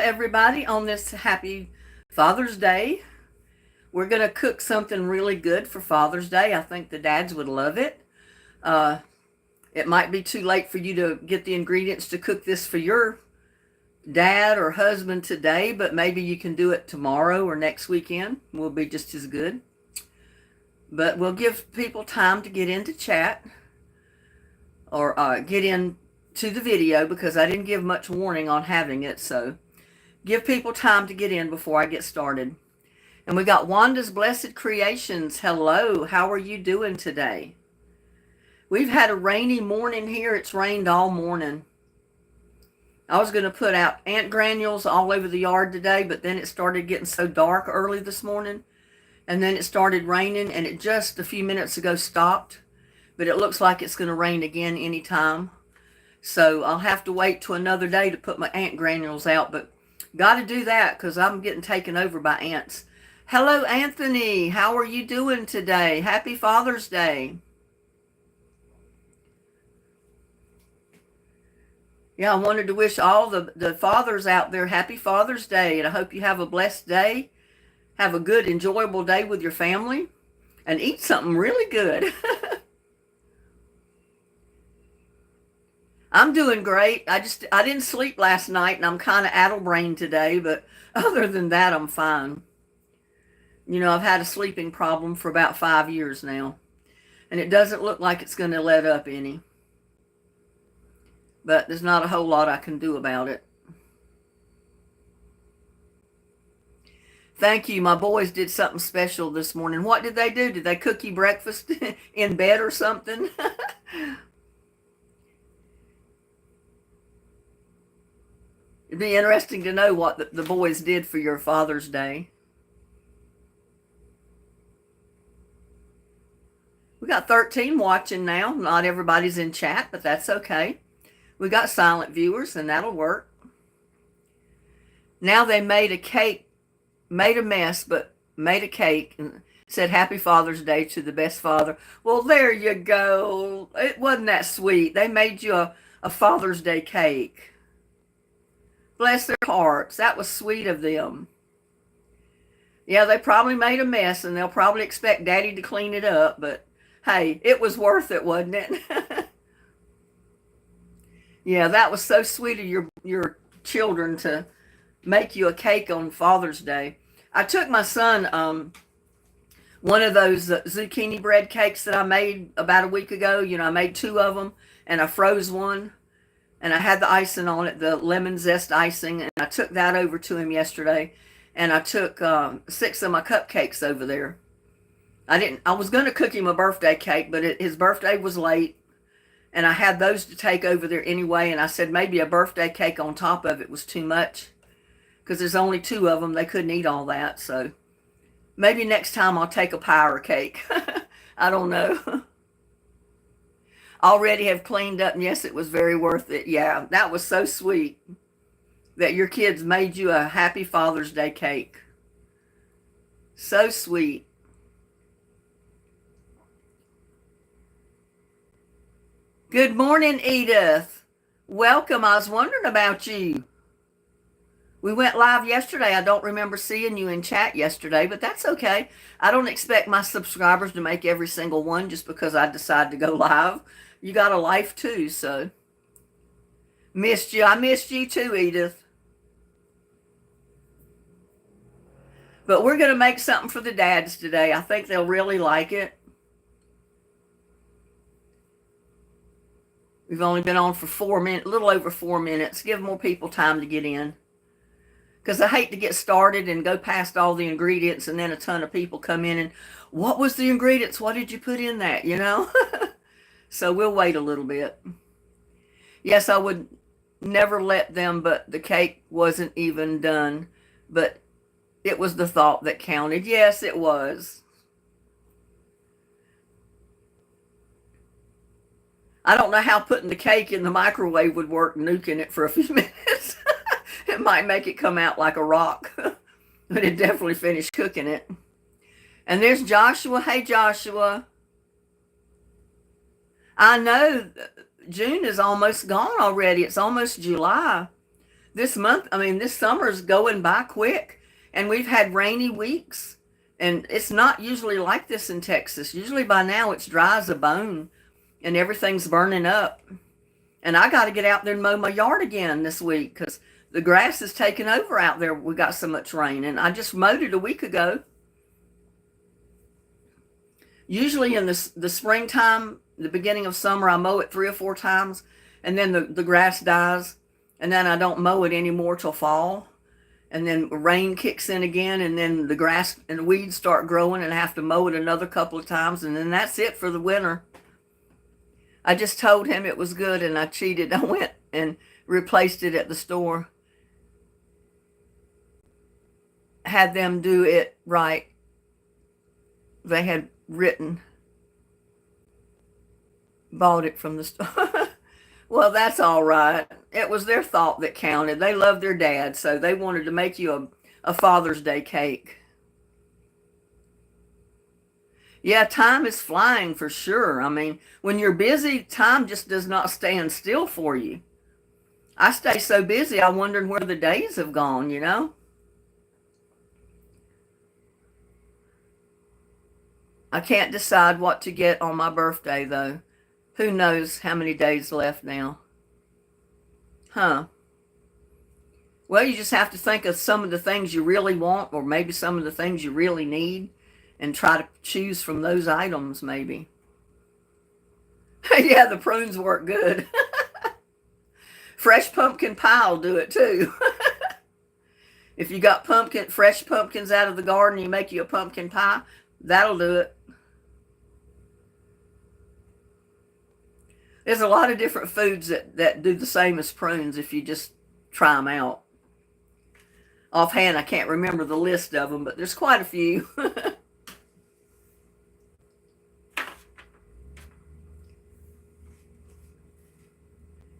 everybody, on this happy Father's Day. We're going to cook something really good for Father's Day. I think the dads would love it. Uh, it might be too late for you to get the ingredients to cook this for your dad or husband today, but maybe you can do it tomorrow or next weekend. Will be just as good. But we'll give people time to get into chat or get into the video because I didn't give much warning on having it. So give people time to get in before I get started. And we got Wanda's Blessed Creations. Hello, how are you doing today? We've had a rainy morning here. It's rained all morning. I was going to put out ant granules all over the yard today, but then it started getting so dark early this morning. And then it started raining, and it just a few minutes ago stopped. But it looks like it's going to rain again anytime. So I'll have to wait till another day to put my ant granules out. But got to do that because I'm getting taken over by ants. Hello, Anthony. How are you doing today? Happy Father's Day. Yeah, I wanted to wish all the fathers out there happy Father's Day. And I hope you have a blessed day. Have a good, enjoyable day with your family. And eat something really good. I'm doing great. I didn't sleep last night and I'm kind of addle-brained today, but other than that, I'm fine. You know, I've had a sleeping problem for about 5 years now, and it doesn't look like it's going to let up any. But there's not a whole lot I can do about it. Thank you. My boys did something special this morning. What did they do? Did they cook you breakfast in bed or something? It'd be interesting to know what the boys did for your Father's Day. We got 13 watching now. Not everybody's in chat, but that's okay. We got silent viewers, and that'll work. Now they made a cake. Made a mess, but made a cake and said Happy Father's Day to the best father. Well, there you go. It wasn't that sweet. They made you a Father's Day cake. Bless their hearts. That was sweet of them. Yeah, they probably made a mess and they'll probably expect Daddy to clean it up, but hey, it was worth it, wasn't it? Yeah, that was so sweet of your children to make you a cake on Father's Day. I took my son one of those zucchini bread cakes that I made about a week ago. You know, I made 2 of them and I froze one and I had the icing on it, the lemon zest icing, and I took that over to him yesterday, and I took 6 of my cupcakes over there. I was going to cook him a birthday cake, but his birthday was late and I had those to take over there anyway, and I said maybe a birthday cake on top of it was too much. Because there's only 2 of them. They couldn't eat all that. So maybe next time I'll take a pie or cake. I don't know. Already have cleaned up. And yes, it was very worth it. Yeah, that was so sweet that your kids made you a Happy Father's Day cake. So sweet. Good morning, Edith. Welcome. I was wondering about you. We went live yesterday. I don't remember seeing you in chat yesterday, but that's okay. I don't expect my subscribers to make every single one just because I decide to go live. You got a life too, so. Missed you. I missed you too, Edith. But we're going to make something for the dads today. I think they'll really like it. We've only been on for 4 minutes, a little over 4 minutes. Give more people time to get in. Because I hate to get started and go past all the ingredients and then a ton of people come in and, what was the ingredients? What did you put in that, you know? So we'll wait a little bit. Yes, I would never let them, but the cake wasn't even done. But it was the thought that counted. Yes, it was. I don't know how putting the cake in the microwave would work, nuking it for a few minutes. It might make it come out like a rock, but it definitely finished cooking it. And there's Joshua. Hey, Joshua. I know June is almost gone already. It's almost July. this month, I mean, this summer's going by quick, and we've had rainy weeks, and it's not usually like this in Texas. Usually by now it's dry as a bone and everything's burning up. And I got to get out there and mow my yard again this week because the grass is taking over out there. We got so much rain, and I just mowed it a week ago. Usually in the springtime, the beginning of summer, I mow it 3 or 4 times, and then the grass dies, and then I don't mow it anymore till fall. And then rain kicks in again, and then the grass and the weeds start growing, and I have to mow it another couple of times, and then that's it for the winter. I just told him it was good, and I cheated. I went and replaced it at the store. Had them do it right. They had bought it from the store. Well, that's all right. It was their thought that counted. They love their dad, so they wanted to make you a Father's Day cake. Yeah, time is flying for sure. I mean, when you're busy, time just does not stand still for you. I stay so busy, I wonder where the days have gone, you know? I can't decide what to get on my birthday, though. Who knows how many days left now? Huh. Well, you just have to think of some of the things you really want, or maybe some of the things you really need, and try to choose from those items, maybe. Yeah, the prunes work good. Fresh pumpkin pie will do it, too. If you got fresh pumpkins out of the garden, you make you a pumpkin pie, that'll do it. There's a lot of different foods that do the same as prunes if you just try them out. Offhand, I can't remember the list of them, but there's quite a few.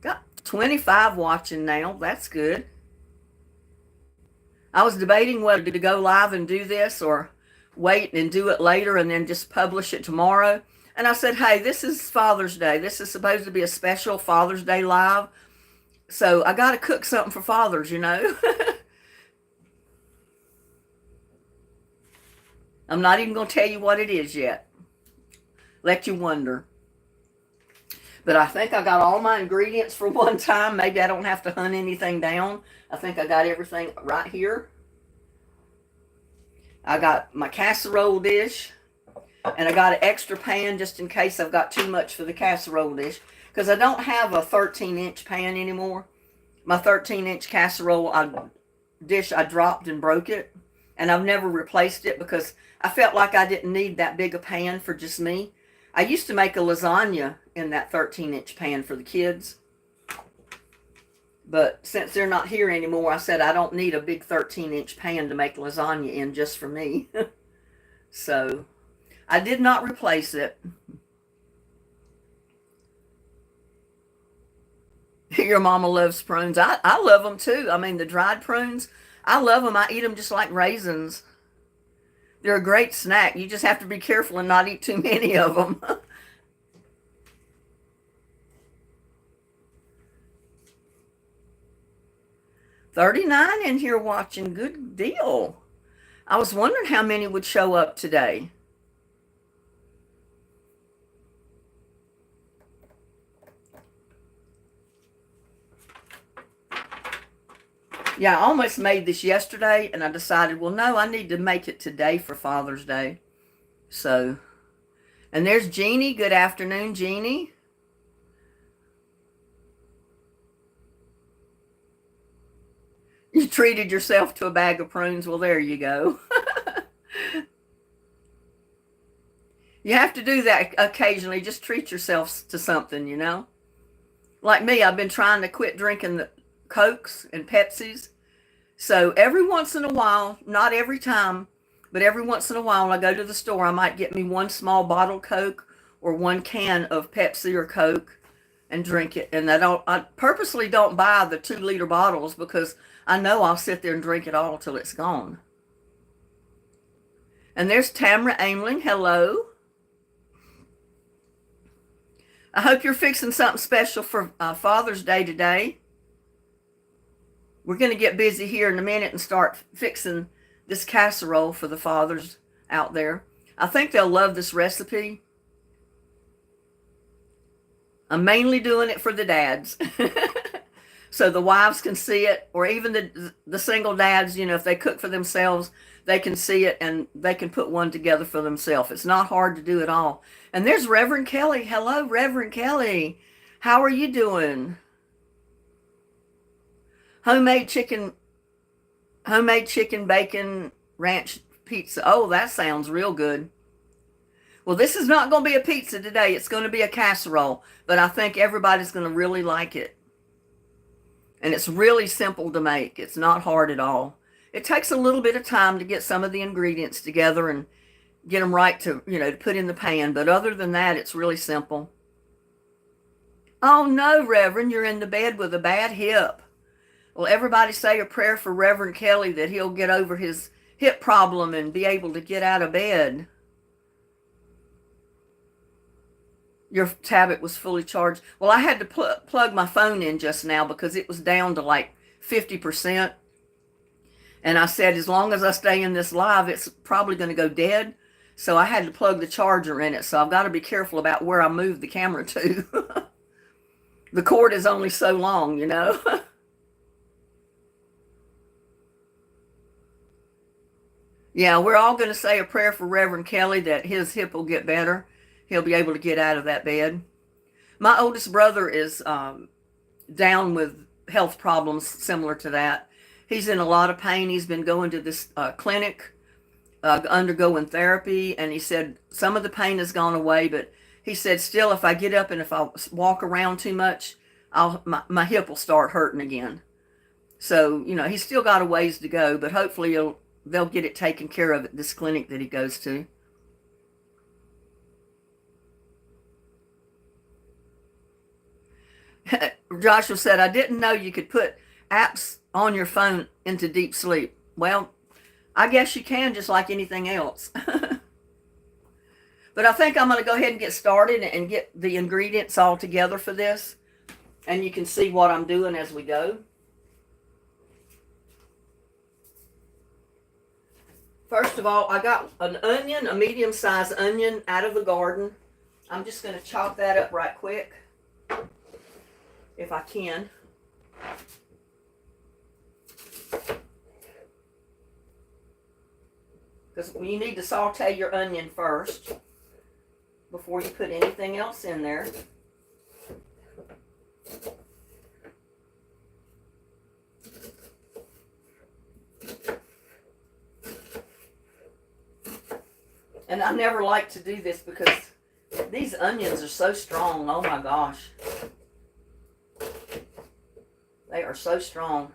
Got 25 watching now. That's good. I was debating whether to go live and do this or wait and do it later and then just publish it tomorrow. And I said, hey, this is Father's Day. This is supposed to be a special Father's Day live. So I got to cook something for fathers, you know. I'm not even going to tell you what it is yet. Let you wonder. But I think I got all my ingredients for one time. Maybe I don't have to hunt anything down. I think I got everything right here. I got my casserole dish. And I got an extra pan just in case I've got too much for the casserole dish. Because I don't have a 13-inch pan anymore. My 13-inch casserole dish, I dropped and broke it. And I've never replaced it because I felt like I didn't need that big a pan for just me. I used to make a lasagna in that 13-inch pan for the kids. But since they're not here anymore, I said I don't need a big 13-inch pan to make lasagna in just for me. So I did not replace it. Your mama loves prunes. I love them too. I mean, the dried prunes, I love them. I eat them just like raisins. They're a great snack. You just have to be careful and not eat too many of them. 39 in here watching. Good deal. I was wondering how many would show up today. Yeah, I almost made this yesterday, and I decided, well, no, I need to make it today for Father's Day. So, and there's Jeannie. Good afternoon, Jeannie. You treated yourself to a bag of prunes. Well, there you go. You have to do that occasionally. Just treat yourself to something, you know. Like me, I've been trying to quit drinking the Cokes and Pepsis. So every once in a while, not every time, but every once in a while, when I go to the store, I might get me one small bottle Coke or one can of Pepsi or Coke and drink it. And I purposely don't buy the 2-liter bottles because I know I'll sit there and drink it all till it's gone. And there's Tamara Aimling. Hello. I hope you're fixing something special for Father's Day today. We're going to get busy here in a minute and start fixing this casserole for the fathers out there. I think they'll love this recipe. I'm mainly doing it for the dads. So the wives can see it, or even the single dads, you know, if they cook for themselves, they can see it and they can put one together for themselves. It's not hard to do at all. And there's Reverend Kelly. Hello, Reverend Kelly. How are you doing? Homemade chicken bacon ranch pizza. Oh, that sounds real good. Well, this is not going to be a pizza today. It's going to be a casserole, but I think everybody's going to really like it. And it's really simple to make. It's not hard at all. It takes a little bit of time to get some of the ingredients together and get them right to, you know, to put in the pan. But other than that, it's really simple. Oh no, Reverend, you're in the bed with a bad hip. Well, everybody say a prayer for Reverend Kelly that he'll get over his hip problem and be able to get out of bed. Your tablet was fully charged. Well, I had to plug my phone in just now because it was down to like 50%. And I said, as long as I stay in this live, it's probably going to go dead. So I had to plug the charger in it. So I've got to be careful about where I move the camera to. The cord is only so long, you know. Yeah, we're all going to say a prayer for Reverend Kelly that his hip will get better. He'll be able to get out of that bed. My oldest brother is down with health problems similar to that. He's in a lot of pain. He's been going to this clinic, undergoing therapy, and he said some of the pain has gone away, but he said still if I get up and if I walk around too much, my hip will start hurting again. So, you know, he's still got a ways to go, but hopefully they'll get it taken care of at this clinic that he goes to. Joshua said, I didn't know you could put apps on your phone into deep sleep. Well, I guess you can, just like anything else. But I think I'm going to go ahead and get started and get the ingredients all together for this. And you can see what I'm doing as we go. First of all, I got an onion, a medium-sized onion out of the garden. I'm just going to chop that up right quick, if I can. Because you need to saute your onion first before you put anything else in there. And I never like to do this because these onions are so strong. Oh my gosh. They are so strong.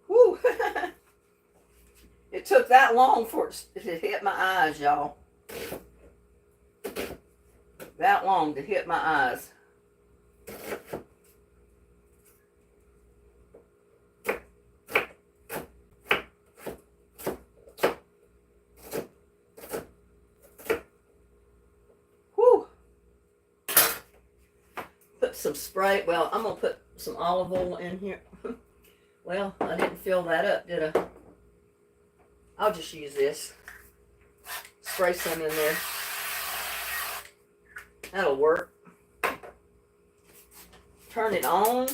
Whew. It took that long for it to hit my eyes, y'all. That long to hit my eyes. Whew. Put some spray. Well, I'm going to put some olive oil in here. Well, I didn't fill that up, did I? I'll just use this. Spray some in there. That'll work. Turn it on.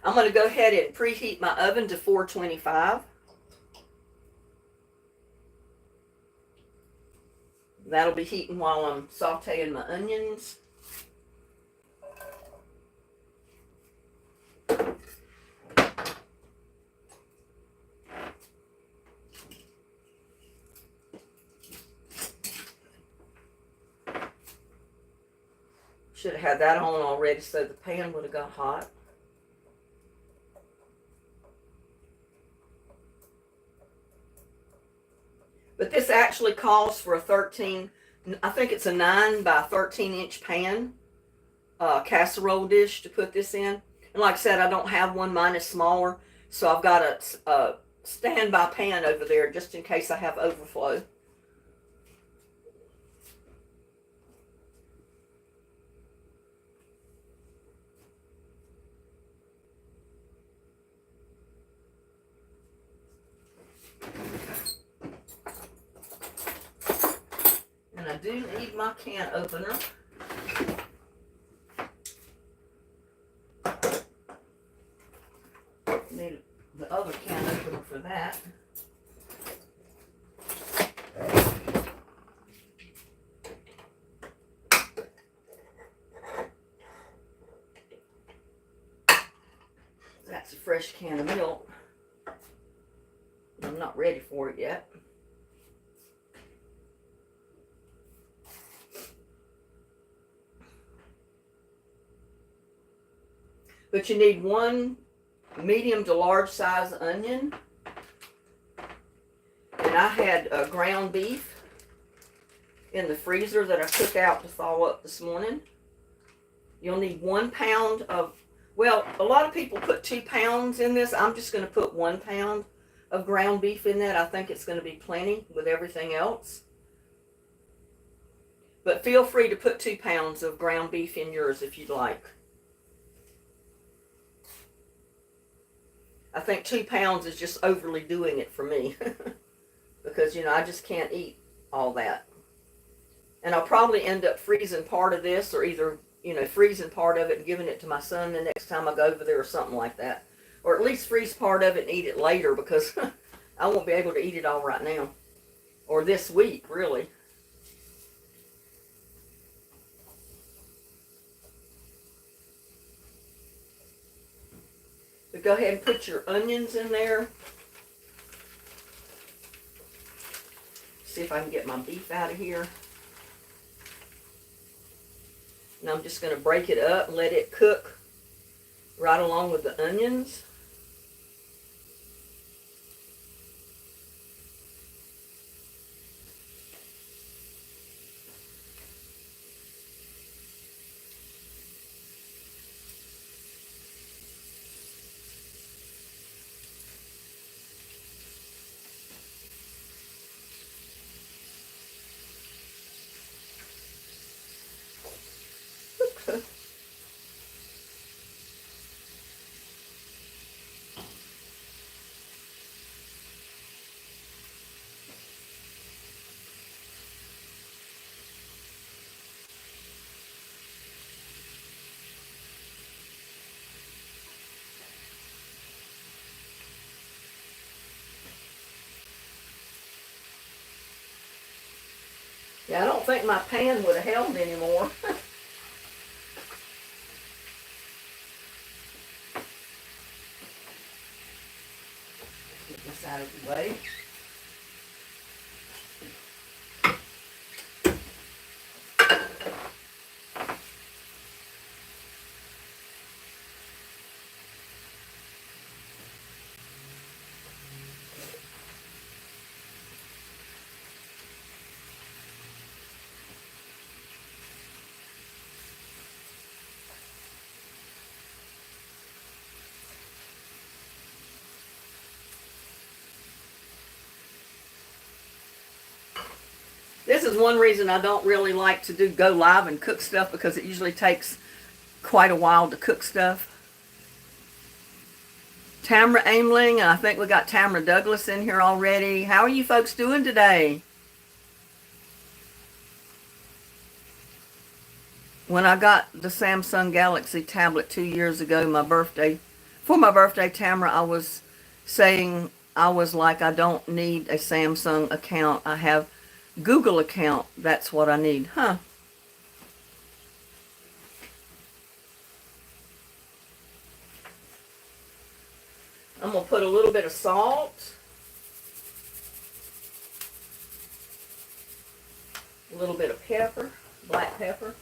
I'm going to go ahead and preheat my oven to 425. That'll be heating while I'm sauteing my onions. Should have had that on already so the pan would have got hot. But this actually calls for a 13 I think it's a 9 by 13-inch pan, casserole dish to put this in. And like I said, I don't have one. Mine is smaller. So I've got a standby pan over there just in case I have overflow. And I do need my can opener. Need the other can opener for that. That's a fresh can of milk. I'm not ready for it yet. But you need 1 medium to large size onion. And I had ground beef in the freezer that I took out to thaw up this morning. You'll need 1 pound of, well, a lot of people put 2 pounds in this. I'm just going to put 1 pound of ground beef in that. I think it's going to be plenty with everything else. But feel free to put 2 pounds of ground beef in yours if you'd like. I think 2 pounds is just overly doing it for me. Because, you know, I just can't eat all that. And I'll probably end up freezing part of this, or either, you know, freezing part of it and giving it to my son the next time I go over there or something like that. Or at least freeze part of it and eat it later, because I won't be able to eat it all right now. Or this week, really. But go ahead and put your onions in there. See if I can get my beef out of here. And I'm just going to break it up and let it cook right along with the onions. Yeah, I don't think my pan would have held anymore. Get this out of the way. This is one reason I don't really like to go live and cook stuff, because it usually takes quite a while to cook stuff. Tamara Aimling, and I think we got Tamara Douglas in here already. How are you folks doing today? When I got the Samsung Galaxy tablet 2 years ago, for my birthday, Tamara, I was saying, I was like, I don't need a Samsung account. I have Google account. That's what I need. Huh. I'm going to put a little bit of salt. A little bit of pepper, black pepper.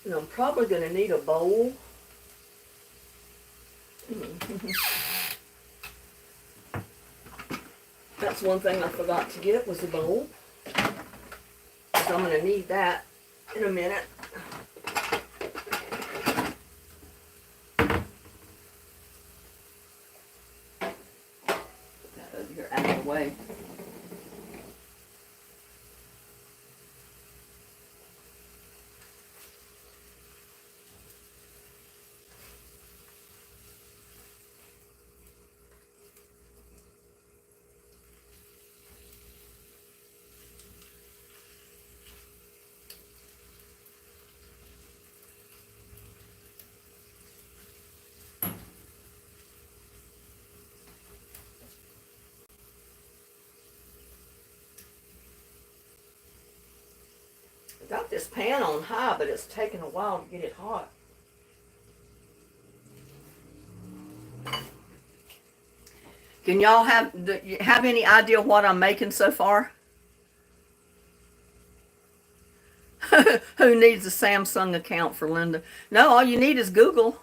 And I'm probably going to need a bowl. That's one thing I forgot to get was a bowl. So I'm going to need that in a minute. Put that over here out of the way. I got this pan on high, but it's taking a while to get it hot. Can y'all have any idea what I'm making so far? Who needs a Samsung account for Linda? No, all you need is Google.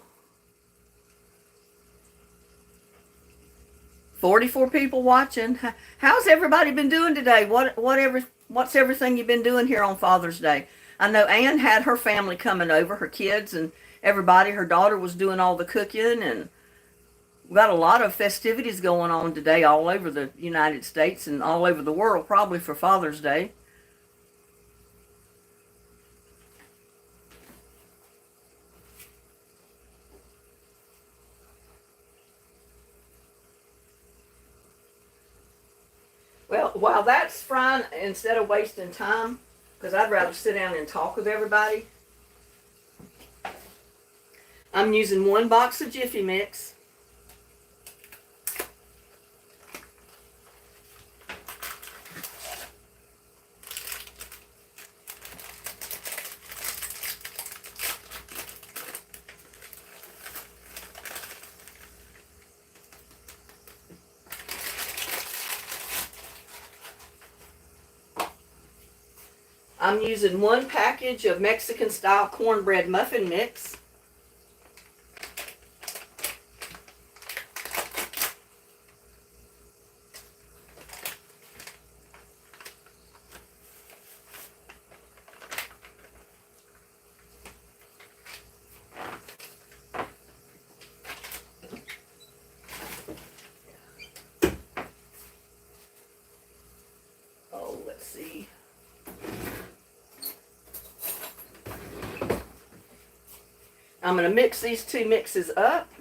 44 people watching. How's everybody been doing today? What's everything you've been doing here on Father's Day? I know Ann had her family coming over, her kids and everybody. Her daughter was doing all the cooking, and we got a lot of festivities going on today all over the United States and all over the world, probably for Father's Day. Well, while that's frying, instead of wasting time, because I'd rather sit down and talk with everybody, I'm using 1 box of Jiffy Mix. I'm using 1 package of Mexican style cornbread muffin mix. Oh, let's see. I'm going to mix these 2 mixes up.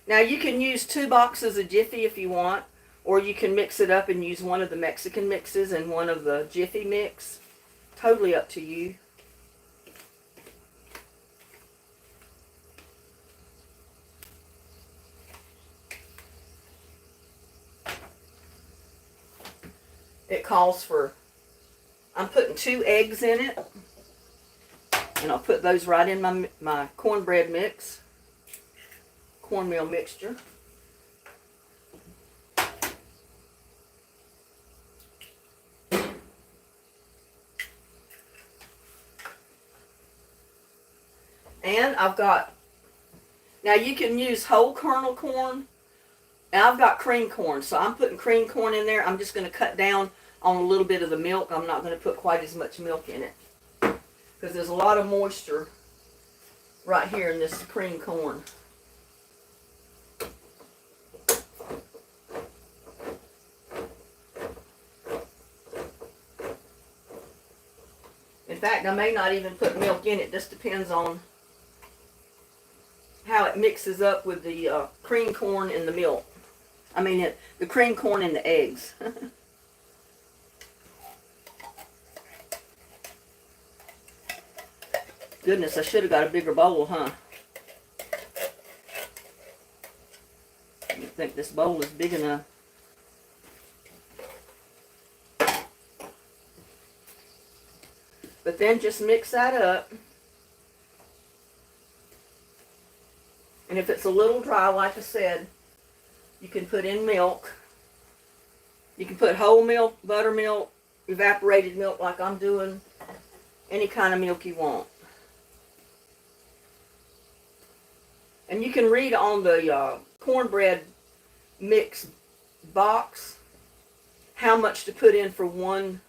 Now you can use 2 boxes of Jiffy if you want, or you can mix it up and use one of the Mexican mixes and one of the Jiffy mix. Totally up to you. It calls for, I'm putting 2 eggs in it. And I'll put those right in my cornbread mix, cornmeal mixture. And I've got, now you can use whole kernel corn, and I've got cream corn, so I'm putting cream corn in there. I'm just going to cut down on a little bit of the milk. I'm not going to put quite as much milk in it, because there's a lot of moisture right here in this cream corn. In fact, I may not even put milk in it. Just depends on how it mixes up with the cream corn and the milk. I mean, the cream corn and the eggs. Goodness, I should have got a bigger bowl, huh? I don't think this bowl is big enough. But then just mix that up. And if it's a little dry, like I said, you can put in milk. You can put whole milk, buttermilk, evaporated milk like I'm doing. any kind of milk you want. And you can read on the cornbread mix box how much to put in for one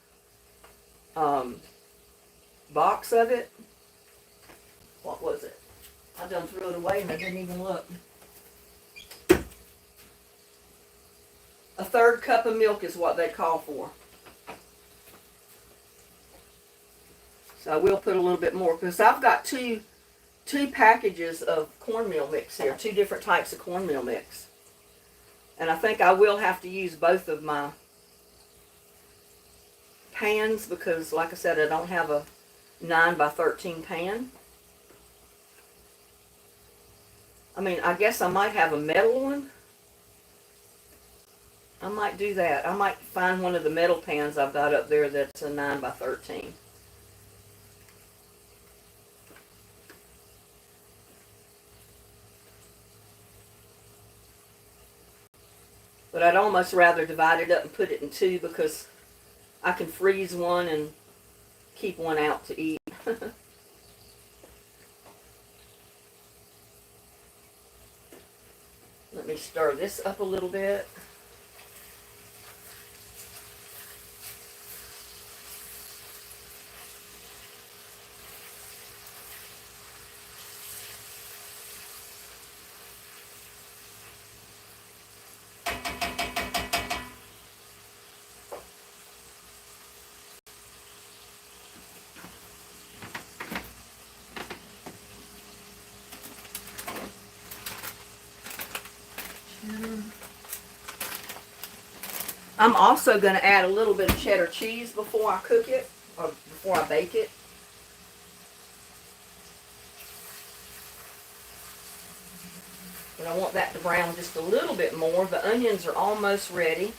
box of it. What was it? I done threw it away and I didn't even look. A third cup of milk is what they call for. So I will put a little bit more because I've got two packages of cornmeal mix here, 2 different types of cornmeal mix. And I think I will have to use both of my pans because, like I said, I don't have a 9 by 13 pan. I mean, I guess I might have a metal one. I might do that. I might find one of the metal pans I've got up there that's a 9 by 13. But I'd almost rather divide it up and put it in 2 because I can freeze one and keep one out to eat. Let me stir this up a little bit. I'm also going to add a little bit of cheddar cheese before I cook it, or before I bake it. But I want that to brown just a little bit more. The onions are almost ready.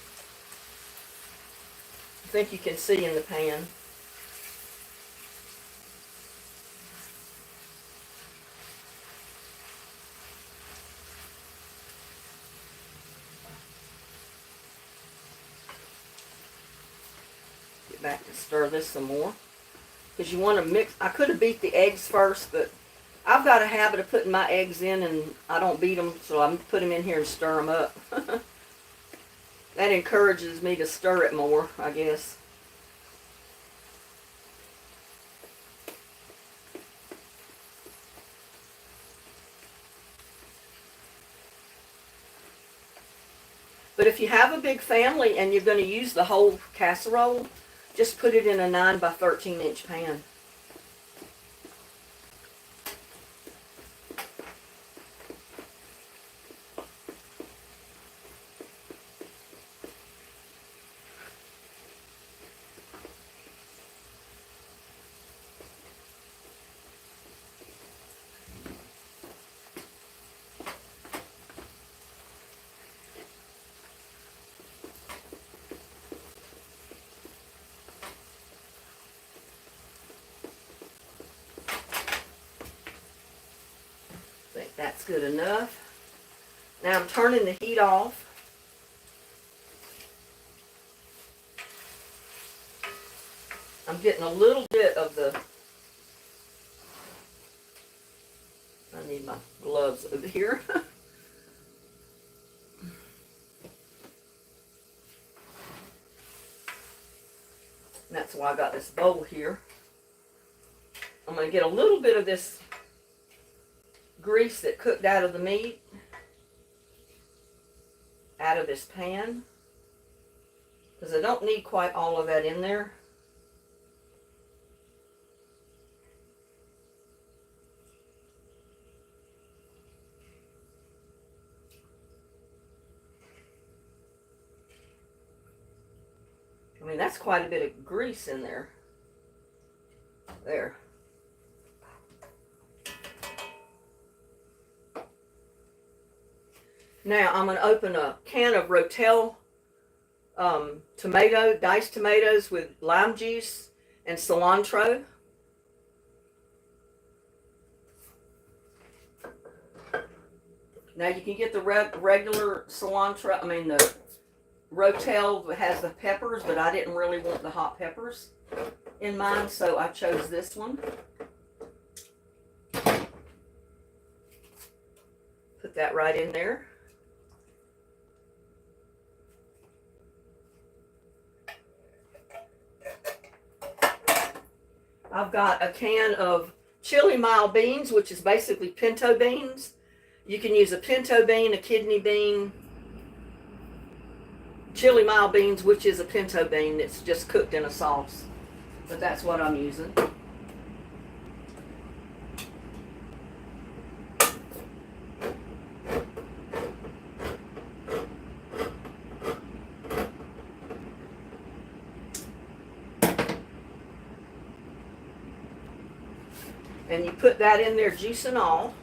I think you can see in the pan. Back to stir this some more because you want to mix. I could have beat the eggs first, but I've got a habit of putting my eggs in and I don't beat them, so I put them in here and stir them up. That encourages me to stir it more, I guess. But if you have a big family and you're going to use the whole casserole, just put it in a 9 by 13 inch pan. That's good enough. Now I'm turning the heat off. I'm getting a little bit of the, I need my gloves over here. That's why I got this bowl here. I'm going to get a little bit of this grease that cooked out of the meat out of this pan because I don't need quite all of that in there. I mean, that's quite a bit of grease in there. There. Now I'm going to open a can of Rotel diced tomatoes with lime juice and cilantro. Now you can get the regular cilantro, the Rotel has the peppers, but I didn't really want the hot peppers in mind, so I chose this one. Put that right in there. I've got a can of chili mild beans, which is basically pinto beans. You can use a pinto bean, a kidney bean, chili mild beans, which is a pinto bean that's just cooked in a sauce. But that's what I'm using. And you put that in there, juice and all.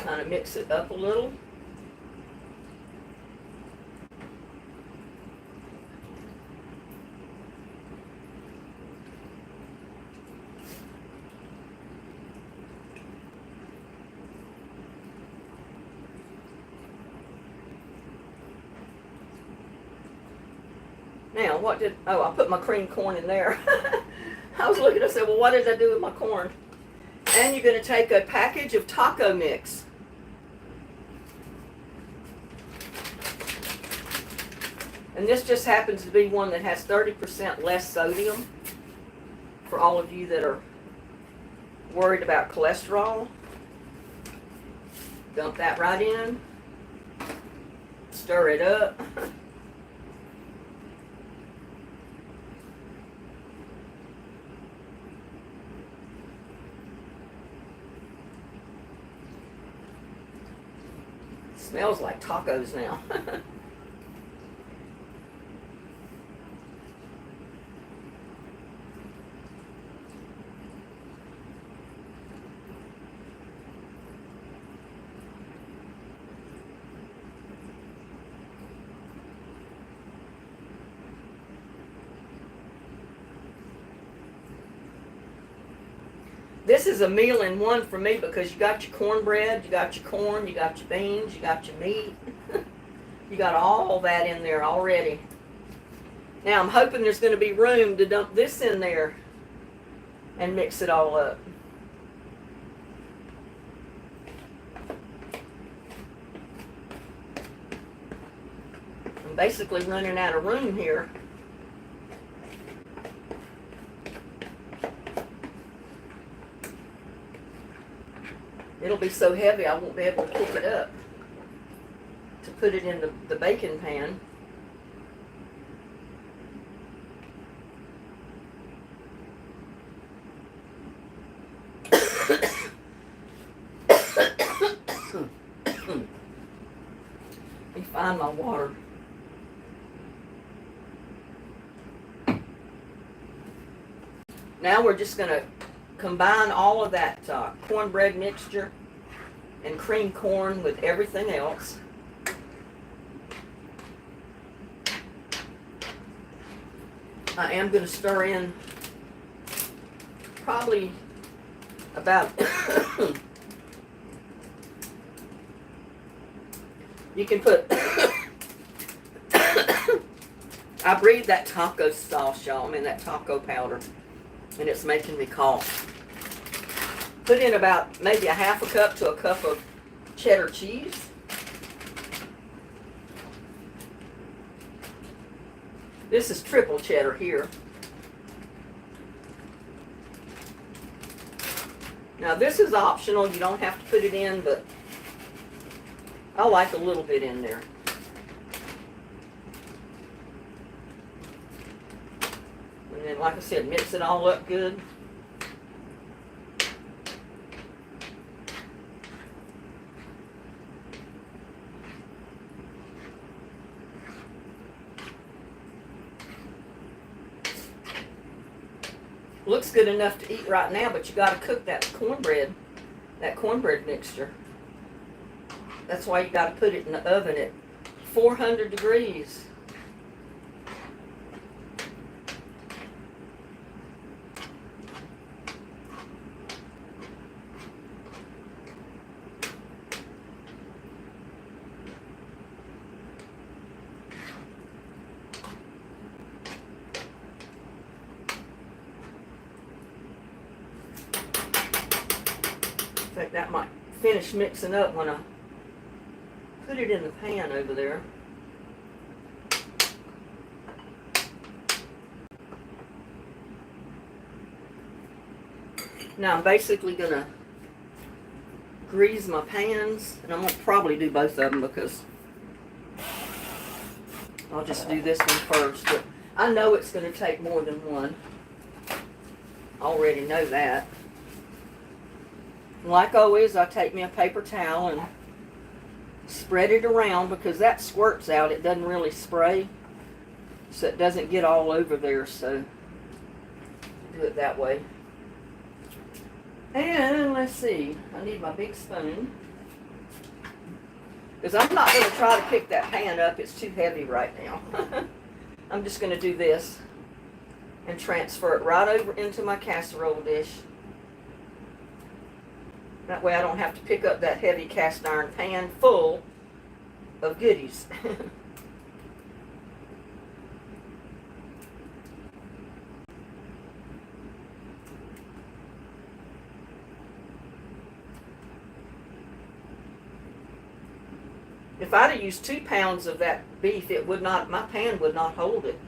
Kind of mix it up a little. Now, I put my creamed corn in there. I was looking, I said, well, what did I do with my corn? And you're going to take a package of taco mix. And this just happens to be one that has 30% less sodium for all of you that are worried about cholesterol. Dump that right in. Stir it up. Smells like tacos now. This is a meal in one for me because you got your cornbread, you got your corn, you got your beans, you got your meat. You got all that in there already. Now I'm hoping there's going to be room to dump this in there and mix it all up. I'm basically running out of room here. It'll be so heavy I won't be able to pick it up to put it in the baking pan. Let me find my water. Now we're just going to combine all of that cornbread mixture and cream corn with everything else. I am going to stir in probably about you can put I breathed that taco sauce, y'all. I mean that taco powder, and it's making me cough. Put in about maybe a half a cup to a cup of cheddar cheese. This is triple cheddar here. Now this is optional. You don't have to put it in, but I like a little bit in there. And then, like I said, mix it all up good. Looks good enough to eat right now, but you got to cook that cornbread mixture. That's why you got to put it in the oven at 400 degrees. That might finish mixing up when I put it in the pan over there. Now I'm basically going to grease my pans, and I'm going to probably do both of them because I'll just do this one first. But I know it's going to take more than one. I already know that. Like always, I take me a paper towel and spread it around because that squirts out. It doesn't really spray, so it doesn't get all over there. So do it that way. And let's see, I need my big spoon because I'm not going to try to pick that pan up. It's too heavy right now. I'm just going to do this and transfer it right over into my casserole dish. That way I don't have to pick up that heavy cast iron pan full of goodies. If I'd have used 2 pounds of that beef, it would not, my pan would not hold it.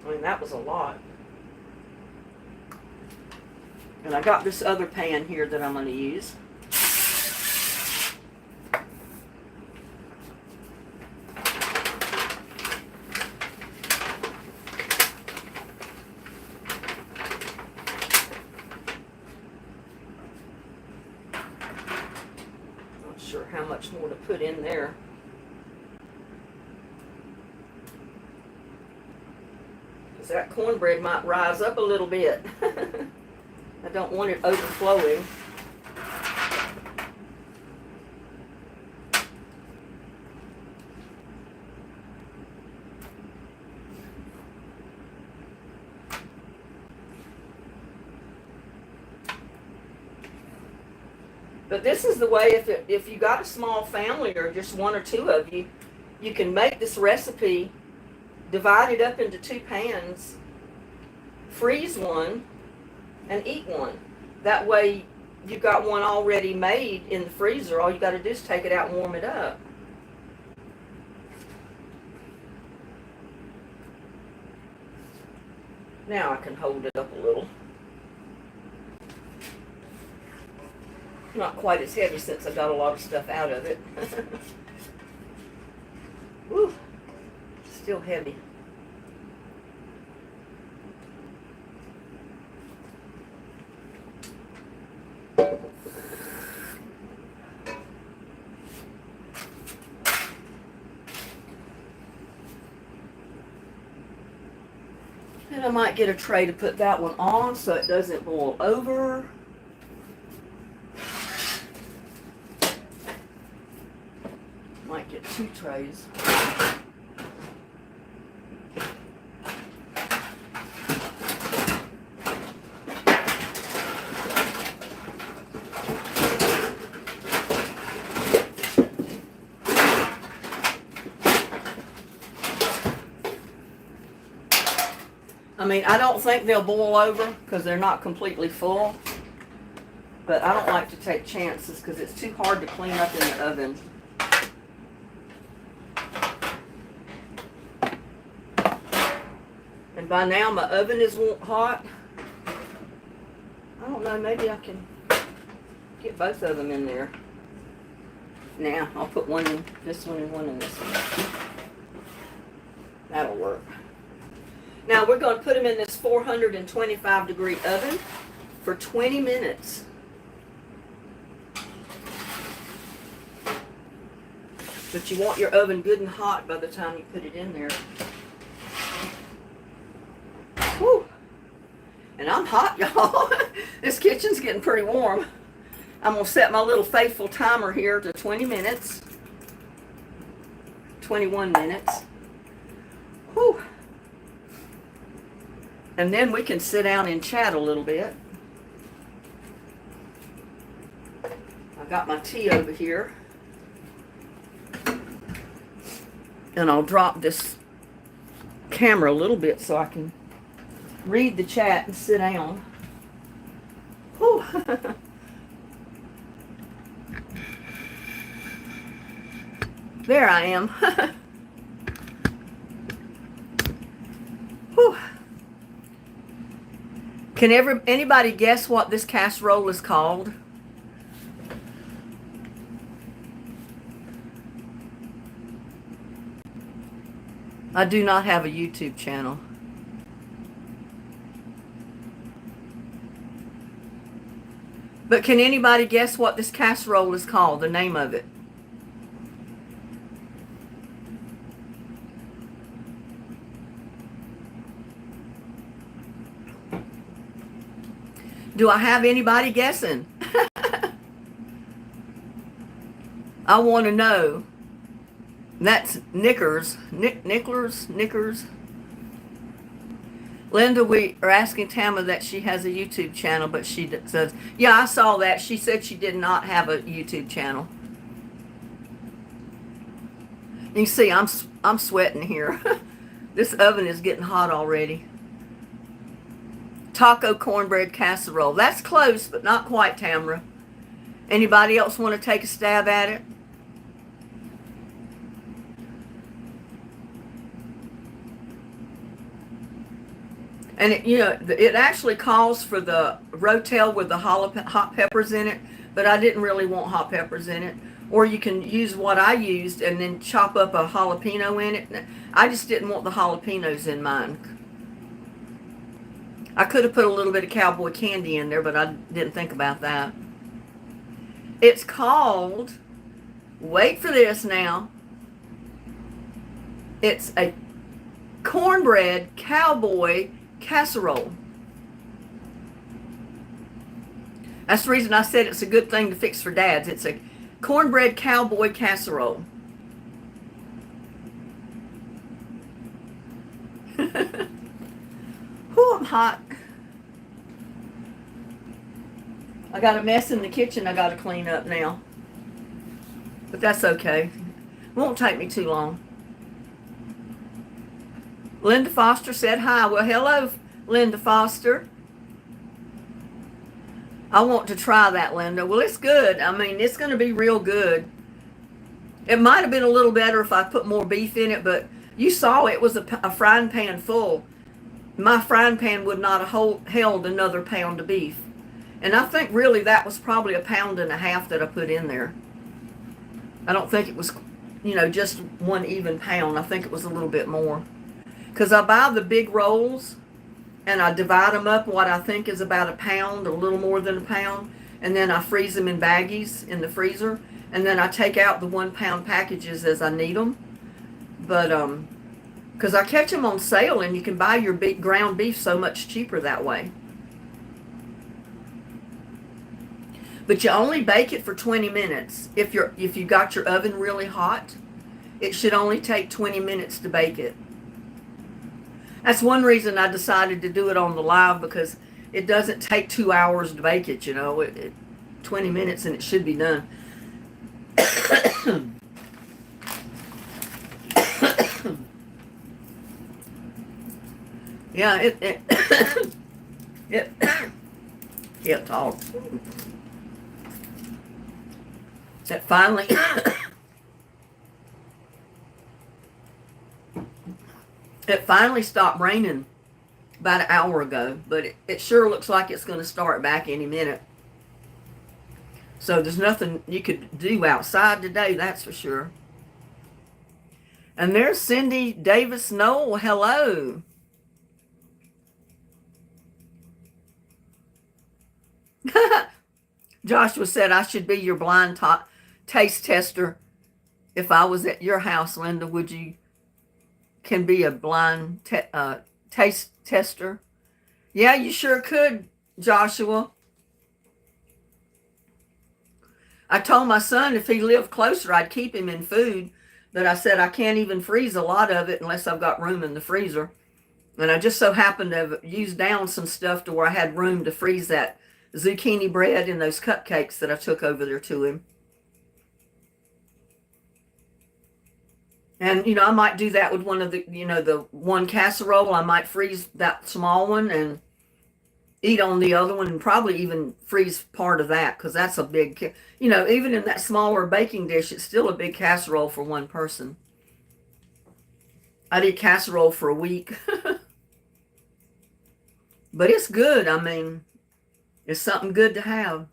I mean, that was a lot. And I got this other pan here that I'm going to use. Sure how much more to put in there. Because that cornbread might rise up a little bit. I don't want it overflowing. But this is the way, if you got a small family or just 1 or 2 of you, you can make this recipe, divide it up into 2 pans, freeze one, and eat one. That way you got one already made in the freezer. All you got to do is take it out and warm it up. Now I can hold it up a little. Not quite as heavy since I got a lot of stuff out of it. Woo, still heavy. And I might get a tray to put that one on so it doesn't boil over. Might get 2 trays. I mean, I don't think they'll boil over because they're not completely full. But I don't like to take chances because it's too hard to clean up in the oven. And by now my oven is hot. I don't know, maybe I can get both of them in there. Now, I'll put one in this one and one in this one. That'll work. Now we're going to put them in this 425 degree oven for 20 minutes. But you want your oven good and hot by the time you put it in there. Whew. And I'm hot, y'all. This kitchen's getting pretty warm. I'm going to set my little faithful timer here to 20 minutes. 21 minutes. Whew. And then we can sit down and chat a little bit. I've got my tea over here. And I'll drop this camera a little bit so I can read the chat and sit down. Whew. There I am. Whew. Can anybody guess what this casserole is called? I do not have a YouTube channel. But can anybody guess what this casserole is called, the name of it? Do I have anybody guessing? I want to know. That's Knickers. Knickers. Linda, we are asking Tama that she has a YouTube channel, but she says, yeah, I saw that. She said she did not have a YouTube channel. You can see I'm sweating here. This oven is getting hot already. Taco cornbread casserole. That's close, but not quite, Tamara. Anybody else want to take a stab at it? And it actually calls for the rotel with the hot peppers in it, but I didn't really want hot peppers in it. Or you can use what I used and then chop up a jalapeno in it. I just didn't want the jalapenos in mine. I could have put a little bit of Cowboy candy in there, but I didn't think about that. It's called, wait for this now, it's a cornbread Cowboy casserole. That's the reason I said it's a good thing to fix for dads. It's a cornbread Cowboy casserole. Whew, I'm hot. I got a mess in the kitchen I got to clean up now. But that's okay. It won't take me too long. Linda Foster said hi. Well, hello, Linda Foster. I want to try that, Linda. Well, it's good. I mean, it's going to be real good. It might have been a little better if I put more beef in it, but you saw it was a frying pan full. My frying pan would not have held another pound of beef. And I think really that was probably 1.5 pounds that I put in there. I don't think it was, just one even pound. I think it was a little bit more. Because I buy the big rolls and I divide them up what I think is about 1 pound, a little more than 1 pound. And then I freeze them in baggies in the freezer. And then I take out the 1 pound packages as I need them. But, because I catch them on sale and you can buy your ground beef so much cheaper that way. But you only bake it for 20 minutes. If you got your oven really hot, it should only take 20 minutes to bake it. That's one reason I decided to do it on the live, because it doesn't take 2 hours to bake it, 20 minutes and it should be done. Yeah, it can't talk. It finally stopped raining about an hour ago, but it sure looks like it's going to start back any minute. So there's nothing you could do outside today, that's for sure. And there's Cindy Davis Noel. Hello. Joshua said I should be your blind taste tester. If I was at your house, Linda, would you can be a blind taste tester? Yeah, you sure could, Joshua. I told my son if he lived closer, I'd keep him in food. But I said I can't even freeze a lot of it unless I've got room in the freezer. And I just so happened to have used down some stuff to where I had room to freeze that zucchini bread and those cupcakes that I took over there to him. And, I might do that with one of the, the one casserole. I might freeze that small one, and eat on the other one and probably even freeze part of that because that's a big, even in that smaller baking dish, it's still a big casserole for one person. I'd eat casserole for a week. But it's good. I mean, it's something good to have.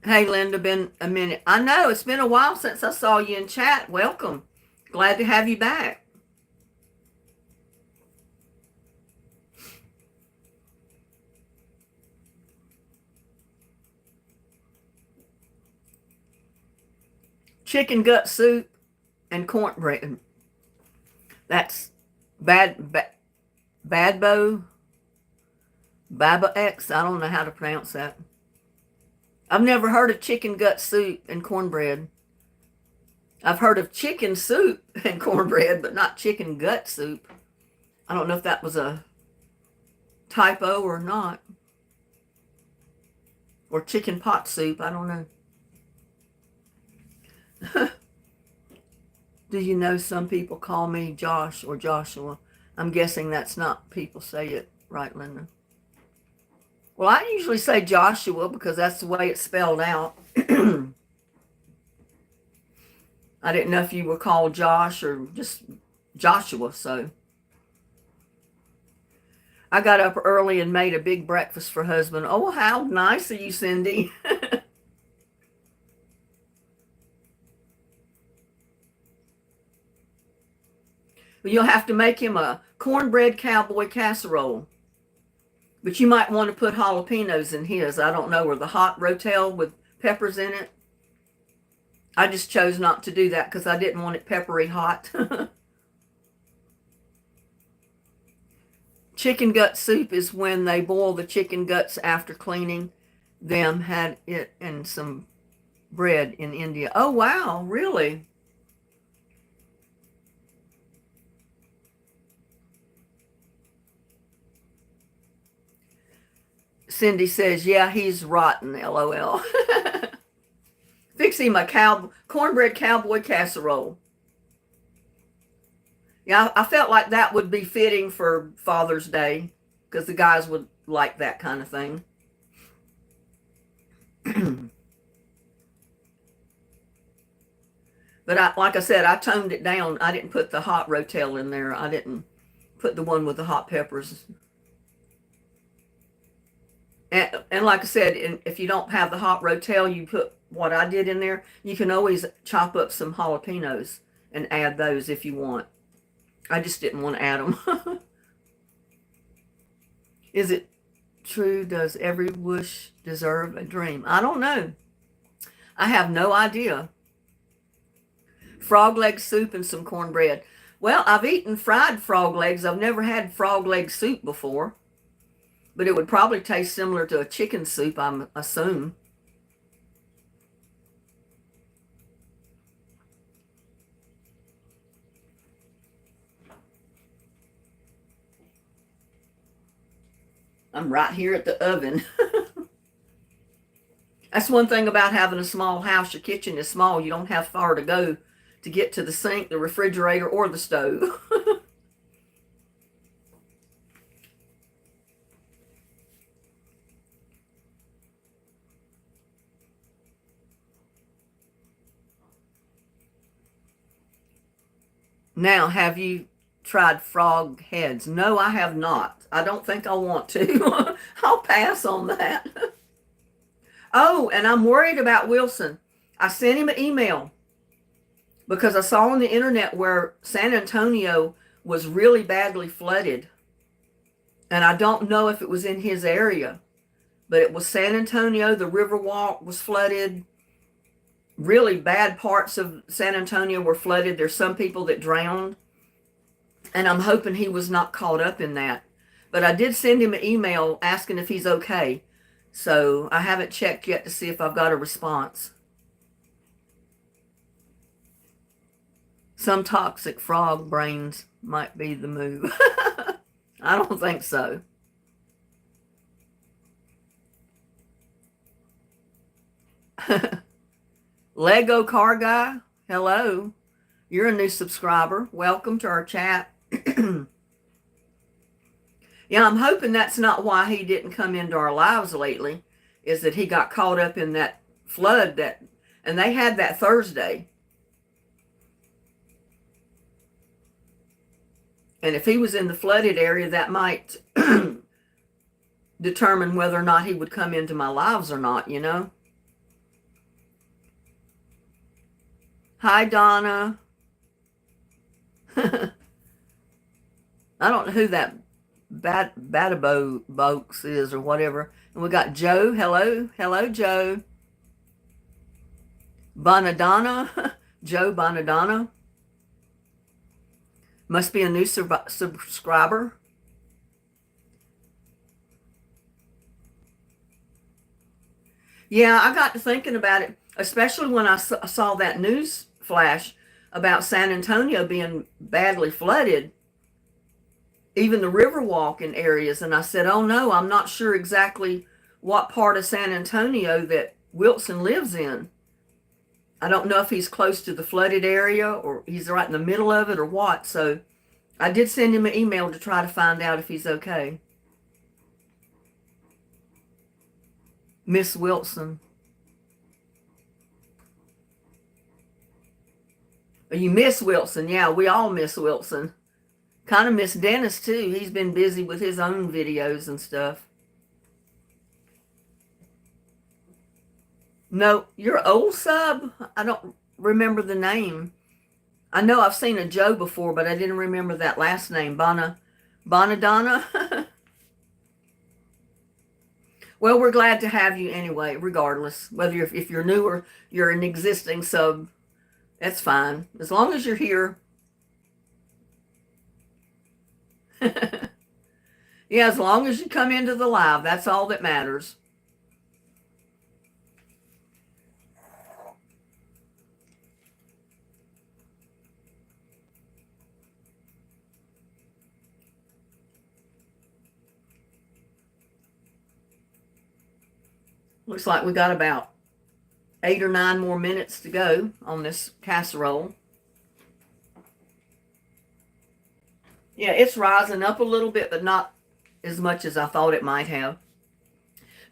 Hey, Linda, been a minute. I know, it's been a while since I saw you in chat. Welcome. Glad to have you back. Chicken gut soup and cornbread. That's Baba X. I don't know how to pronounce that. I've never heard of chicken gut soup and cornbread. I've heard of chicken soup and cornbread, but not chicken gut soup. I don't know if that was a typo or not. Or chicken pot soup. I don't know. Do you know some people call me Josh or Joshua? I'm guessing that's not people say it, right, Linda? Well, I usually say Joshua because that's the way it's spelled out. I didn't know if you were called Josh or just Joshua, so. I got up early and made a big breakfast for husband. Oh, how nice of you, Cindy. You'll have to make him a cornbread cowboy casserole. But you might want to put jalapenos in his. I don't know, or the hot rotel with peppers in it. I just chose not to do that because I didn't want it peppery hot. Chicken gut soup is when they boil the chicken guts after cleaning them, had it and some bread in India. Oh, wow, really? Cindy says, yeah, he's rotten, LOL. Fix him a cornbread cowboy casserole. Yeah, I felt like that would be fitting for Father's Day because the guys would like that kind of thing. But like I said, I toned it down. I didn't put the hot rotel in there. I didn't put the one with the hot peppers. And like I said, if you don't have the hot rotel, you put what I did in there. You can always chop up some jalapenos and add those if you want. I just didn't want to add them. Is it true? Does every wish deserve a dream? I don't know. I have no idea. Frog leg soup and some cornbread. Well, I've eaten fried frog legs. I've never had frog leg soup before. But it would probably taste similar to a chicken soup, I assume. I'm right here at the oven. That's one thing about having a small house. Your kitchen is small. You don't have far to go to get to the sink, the refrigerator, or the stove. Now, have you tried frog heads? No, I have not. I don't think I want to. I'll pass on that. Oh, and I'm worried about Wilson. I sent him an email because I saw on the internet where San Antonio was really badly flooded. And I don't know if it was in his area, but it was San Antonio. The Riverwalk was flooded. Really bad parts of San Antonio were flooded. There's some people that drowned. And I'm hoping he was not caught up in that. But I did send him an email asking if he's okay. So I haven't checked yet to see if I've got a response. Some toxic frog brains might be the move. I don't think so. Lego car guy, hello. You're a new subscriber. Welcome to our chat. Yeah, I'm hoping that's not why he didn't come into our lives lately, is that he got caught up in that flood and they had that Thursday. And if he was in the flooded area, that might determine whether or not he would come into my lives or not, you know? Hi, Donna. I don't know who that Badabo Boaks is or whatever. And we got Joe. Hello. Hello, Joe. Bonadonna. Joe Bonadonna. Must be a new subscriber. Yeah, I got to thinking about it, especially when I saw that news flash about San Antonio being badly flooded, even the Riverwalk in areas. And I said, oh no, I'm not sure exactly what part of San Antonio that Wilson lives in. I don't know if he's close to the flooded area or he's right in the middle of it or what. So I did send him an email to try to find out if he's okay. Miss Wilson. You miss Wilson. Yeah, we all miss Wilson. Kind of miss Dennis, too. He's been busy with his own videos and stuff. No, your old sub? I don't remember the name. I know I've seen a Joe before, but I didn't remember that last name. Bonadonna? Well, we're glad to have you anyway, regardless. Whether if you're new or you're an existing sub, that's fine. As long as you're here. Yeah, as long as you come into the live, that's all that matters. Looks like we got about 8 or 9 more minutes to go on this casserole. Yeah, it's rising up a little bit, but not as much as I thought it might have.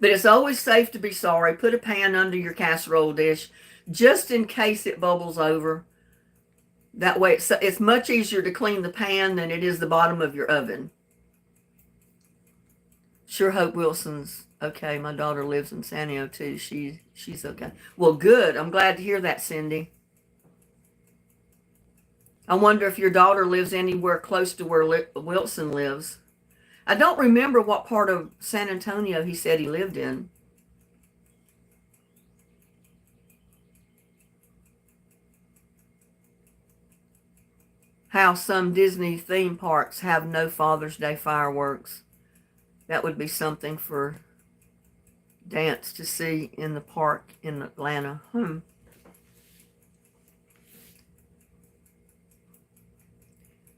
But it's always safe to be sorry. Put a pan under your casserole dish just in case it bubbles over. That way it's much easier to clean the pan than it is the bottom of your oven. Sure hope Wilson's okay. My daughter lives in San Diego too. She's okay. Well, good. I'm glad to hear that, Cindy. I wonder if your daughter lives anywhere close to where Wilson lives. I don't remember what part of San Antonio he said he lived in. How some Disney theme parks have no Father's Day fireworks. That would be something for Dance to see in the park in Atlanta.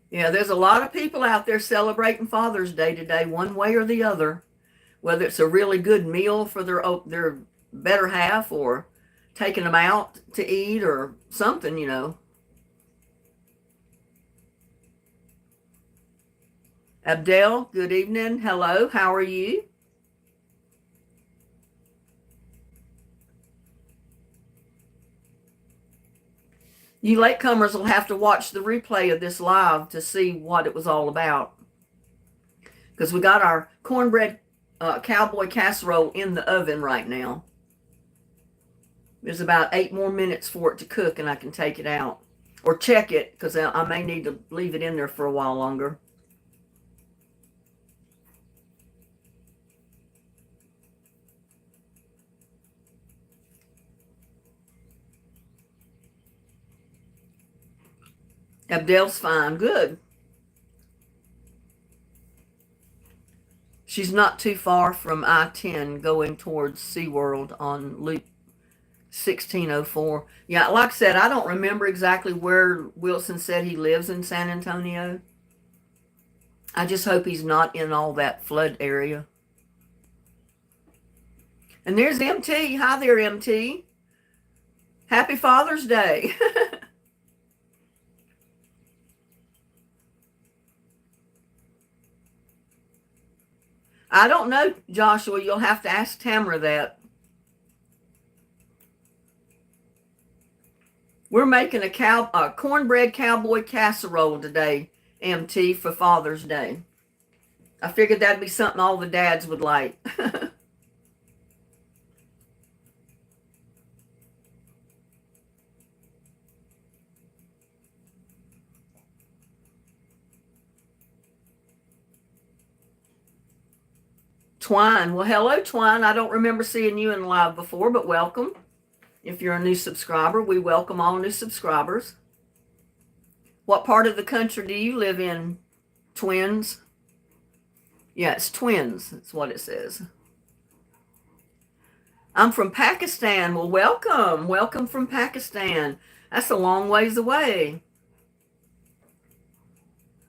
Yeah, there's a lot of people out there celebrating Father's Day today, one way or the other. Whether it's a really good meal for their better half or taking them out to eat or something, you know. Abdel, good evening. Hello, how are you? You latecomers will have to watch the replay of this live to see what it was all about. Because we got our cornbread cowboy casserole in the oven right now. There's about 8 more minutes for it to cook and I can take it out. Or check it, because I may need to leave it in there for a while longer. Abdel's fine. Good. She's not too far from I-10 going towards SeaWorld on Loop 1604. Yeah, like I said, I don't remember exactly where Wilson said he lives in San Antonio. I just hope he's not in all that flood area. And there's MT. Hi there, MT. Happy Father's Day. I don't know, Joshua. You'll have to ask Tamara that. We're making a cornbread cowboy casserole today, MT, for Father's Day. I figured that'd be something all the dads would like. Twine. Well, hello, Twine. I don't remember seeing you in live before, but welcome. If you're a new subscriber, we welcome all new subscribers. What part of the country do you live in, twins? Yeah, it's twins. That's what it says. I'm from Pakistan. Well, welcome. Welcome from Pakistan. That's a long ways away.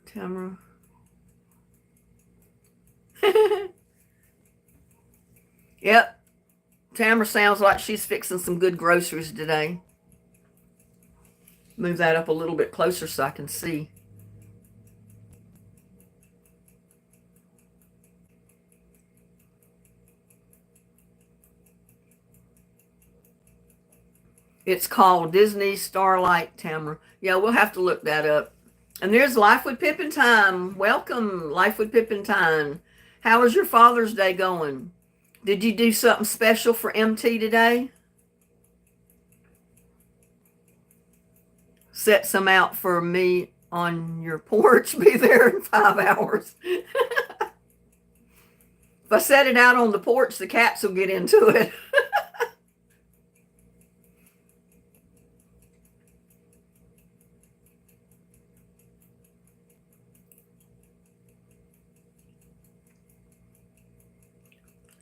Tamara. Yep. Tamara sounds like she's fixing some good groceries today. Move that up a little bit closer so I can see. It's called Disney Starlight, Tamara. Yeah, we'll have to look that up. And there's Life with Pippin Time. Welcome, Life with Pippin Time. How is your Father's Day going? Did you do something special for MT today? Set some out for me on your porch. Be there in 5 hours. If I set it out on the porch, the cats will get into it.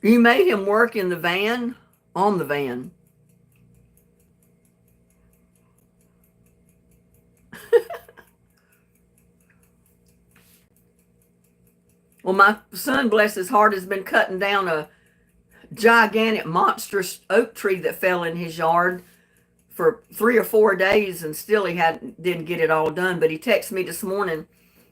You made him work in the van, on the van. Well, my son, bless his heart, has been cutting down a gigantic, monstrous oak tree that fell in his yard for 3 or 4 days, and still didn't get it all done. But he texted me this morning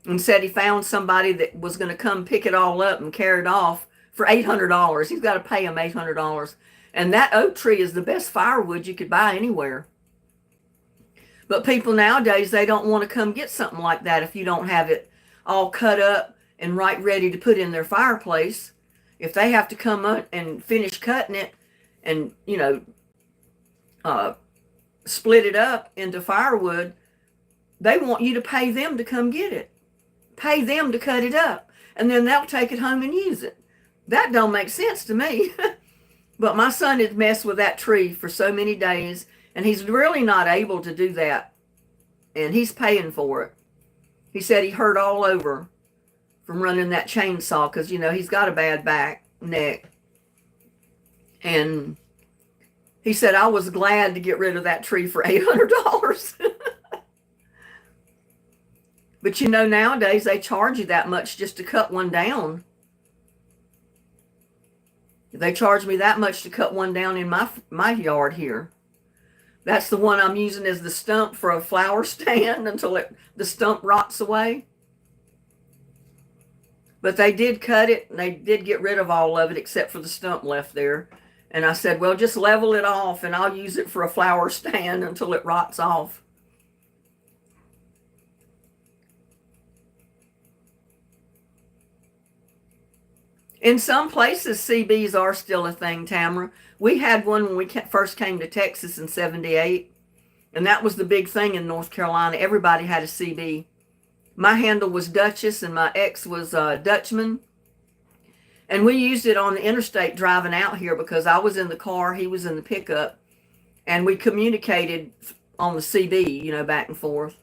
and said he found somebody that was going to come pick it all up and carry it off for $800. He's got to pay him $800. And that oak tree is the best firewood you could buy anywhere. But people nowadays, they don't want to come get something like that if you don't have it all cut up and right ready to put in their fireplace. If they have to come up and finish cutting it and, split it up into firewood, they want you to pay them to come get it. Pay them to cut it up. And then they'll take it home and use it. That don't make sense to me. But my son had messed with that tree for so many days, and he's really not able to do that. And he's paying for it. He said he hurt all over from running that chainsaw because, he's got a bad neck. And he said, I was glad to get rid of that tree for $800. But, nowadays they charge you that much just to cut one down. They charge me that much to cut one down in my yard here. That's the one I'm using as the stump for a flower stand until the stump rots away. But they did cut it, and they did get rid of all of it except for the stump left there. And I said, well, just level it off, and I'll use it for a flower stand until it rots off. In some places, CBs are still a thing, Tamara. We had one when we first came to Texas in '78, and that was the big thing in North Carolina. Everybody had a CB. My handle was Duchess, and my ex was Dutchman. And we used it on the interstate driving out here because I was in the car, he was in the pickup, and we communicated on the CB, back and forth.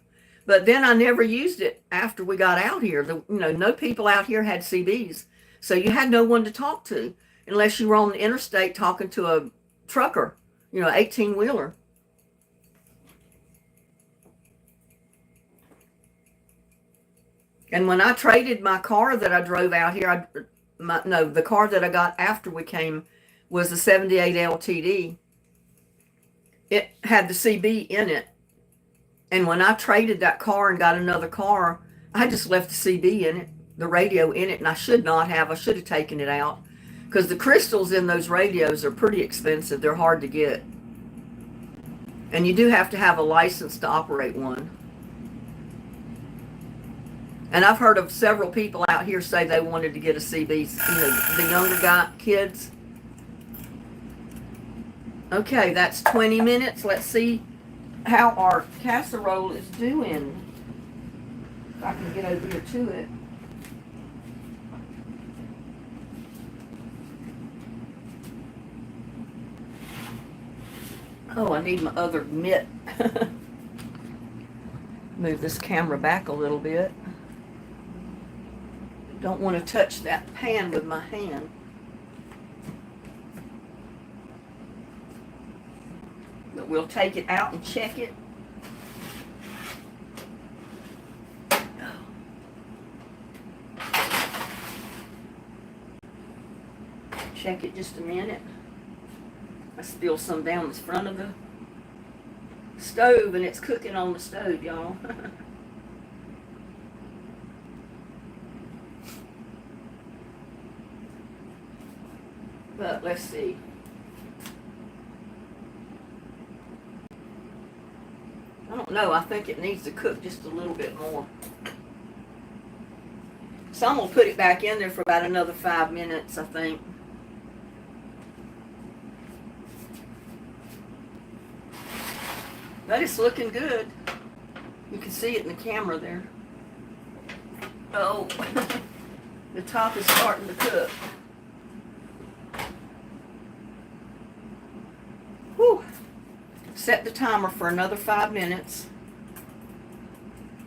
But then I never used it after we got out here. No people out here had CBs. So you had no one to talk to unless you were on the interstate talking to a trucker, 18-wheeler. And when I traded my car that I drove out here, the car that I got after we came was a '78 LTD. It had the CB in it. And when I traded that car and got another car, I just left the CB in it. the radio in it, and I should not have. I should have taken it out because the crystals in those radios are pretty expensive. They're hard to get. And you do have to have a license to operate one. And I've heard of several people out here say they wanted to get a CB, the younger kids. Okay, that's 20 minutes. Let's see how our casserole is doing. If I can get over here to it. Oh, I need my other mitt. Move this camera back a little bit. Don't want to touch that pan with my hand. But we'll take it out and check it. Check it just a minute. I spilled some down the front of the stove, and it's cooking on the stove, y'all. But let's see. I don't know. I think it needs to cook just a little bit more. So I'm going to put it back in there for about another 5 minutes, I think. But it's looking good. You can see it in the camera there. Oh, the top is starting to cook. Whew. Set the timer for another 5 minutes.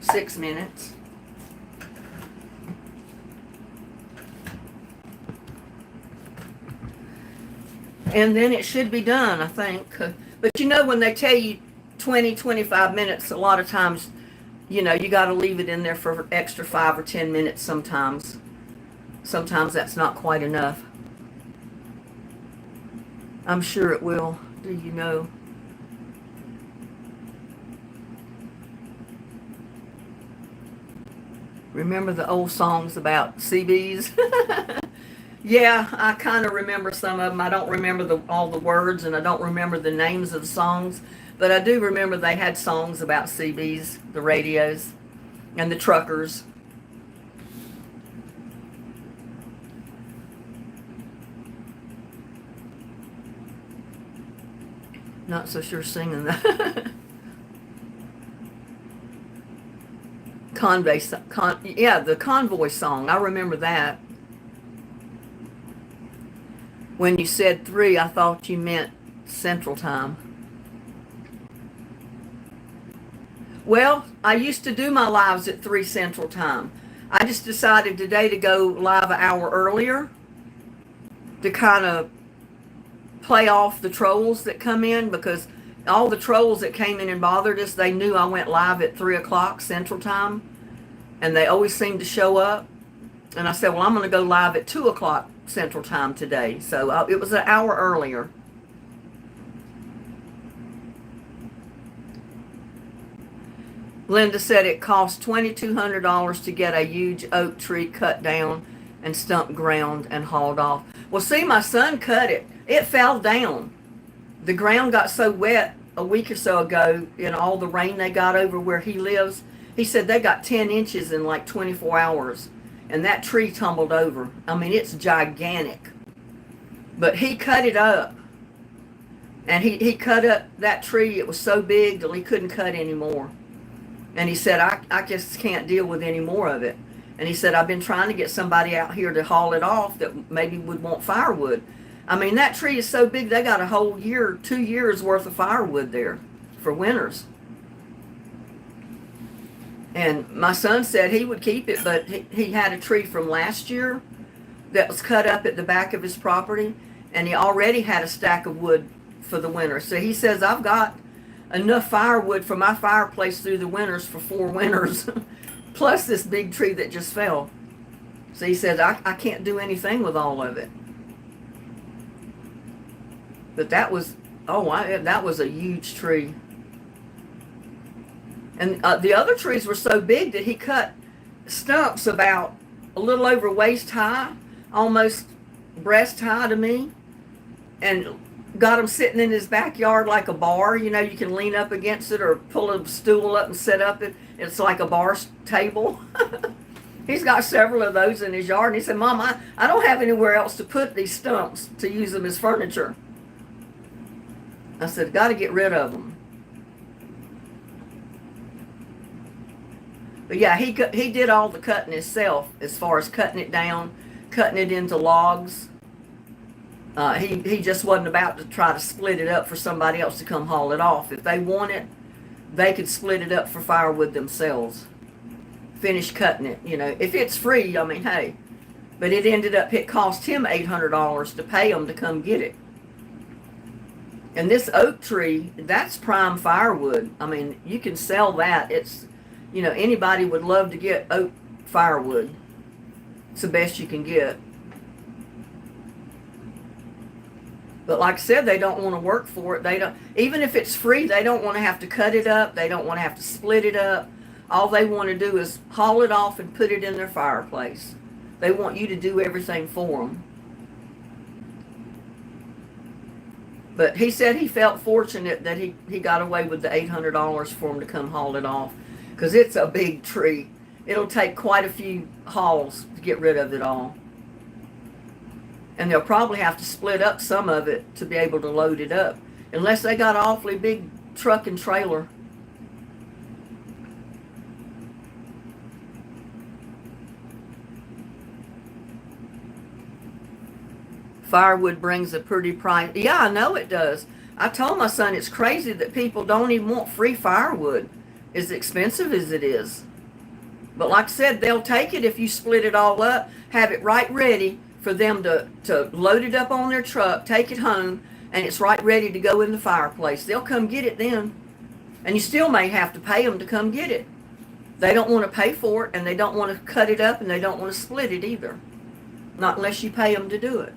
6 minutes. And then it should be done, I think. But you know, when they tell you 20, 25 minutes, a lot of times, you know, you got to leave it in there for extra 5 or 10 minutes sometimes. Sometimes that's not quite enough. I'm sure it will. Do you know? Remember the old songs about CBs? Yeah, I kind of remember some of them. I don't remember all the words, and I don't remember the names of the songs. But I do remember they had songs about CBs, the radios, and the truckers. Not so sure singing that. Yeah, the Convoy song. I remember that. When you said 3, I thought you meant Central Time. Well, I used to do my lives at 3 Central Time. I just decided today to go live an hour earlier to kind of play off the trolls that come in, because all the trolls that came in and bothered us, they knew I went live at 3 o'clock Central Time, and they always seem to show up. And I said, well, I'm going to go live at 2 o'clock Central Time today. So it was an hour earlier. Linda said it cost $2,200 to get a huge oak tree cut down and stump ground and hauled off. Well, see, my son cut it. It fell down. The ground got so wet a week or so ago in all the rain they got over where he lives. He said they got 10 inches in like 24 hours. And that tree tumbled over. I mean, it's gigantic. But he cut it up. And he cut up that tree. It was so big that he couldn't cut anymore. And he said, I just can't deal with any more of it. And he said, I've been trying to get somebody out here to haul it off that maybe would want firewood. I mean, that tree is so big, they got a whole year, 2 years worth of firewood there for winters. And my son said he would keep it, but he had a tree from last year that was cut up at the back of his property, and he already had a stack of wood for the winter. So he says, I've got enough firewood for my fireplace through the winters for 4 winters, plus this big tree that just fell. So he said, I can't do anything with all of it. But that was, that was a huge tree. And the other trees were so big that he cut stumps about a little over waist high, almost breast high to me, and got him sitting in his backyard like a bar. You know, you can lean up against it or pull a stool up and set up it. It's like a bar table. He's got several of those in his yard. And he said, Mom, I don't have anywhere else to put these stumps to use them as furniture. I said, got to get rid of them. But yeah, he did all the cutting himself, as far as cutting it down, cutting it into logs. He just wasn't about to try to split it up for somebody else to come haul it off. If they want it, they could split it up for firewood themselves. Finish cutting it, you know. If it's free, I mean, hey. But it cost him $800 to pay them to come get it. And this oak tree, that's prime firewood. I mean, you can sell that. It's, you know, anybody would love to get oak firewood. It's the best you can get. But like I said, they don't want to work for it. They don't, even if it's free, they don't want to have to cut it up. They don't want to have to split it up. All they want to do is haul it off and put it in their fireplace. They want you to do everything for them. But he said he felt fortunate that he got away with the $800 for him to come haul it off. Because it's a big tree. It'll take quite a few hauls to get rid of it all. And they'll probably have to split up some of it to be able to load it up. Unless they got an awfully big truck and trailer. Firewood brings a pretty price. Yeah, I know it does. I told my son it's crazy that people don't even want free firewood, as expensive as it is. But like I said, they'll take it if you split it all up, have it right ready for them to load it up on their truck, take it home, and it's right ready to go in the fireplace. They'll come get it then. And you still may have to pay them to come get it. They don't want to pay for it, and they don't want to cut it up, and they don't want to split it either. Not unless you pay them to do it.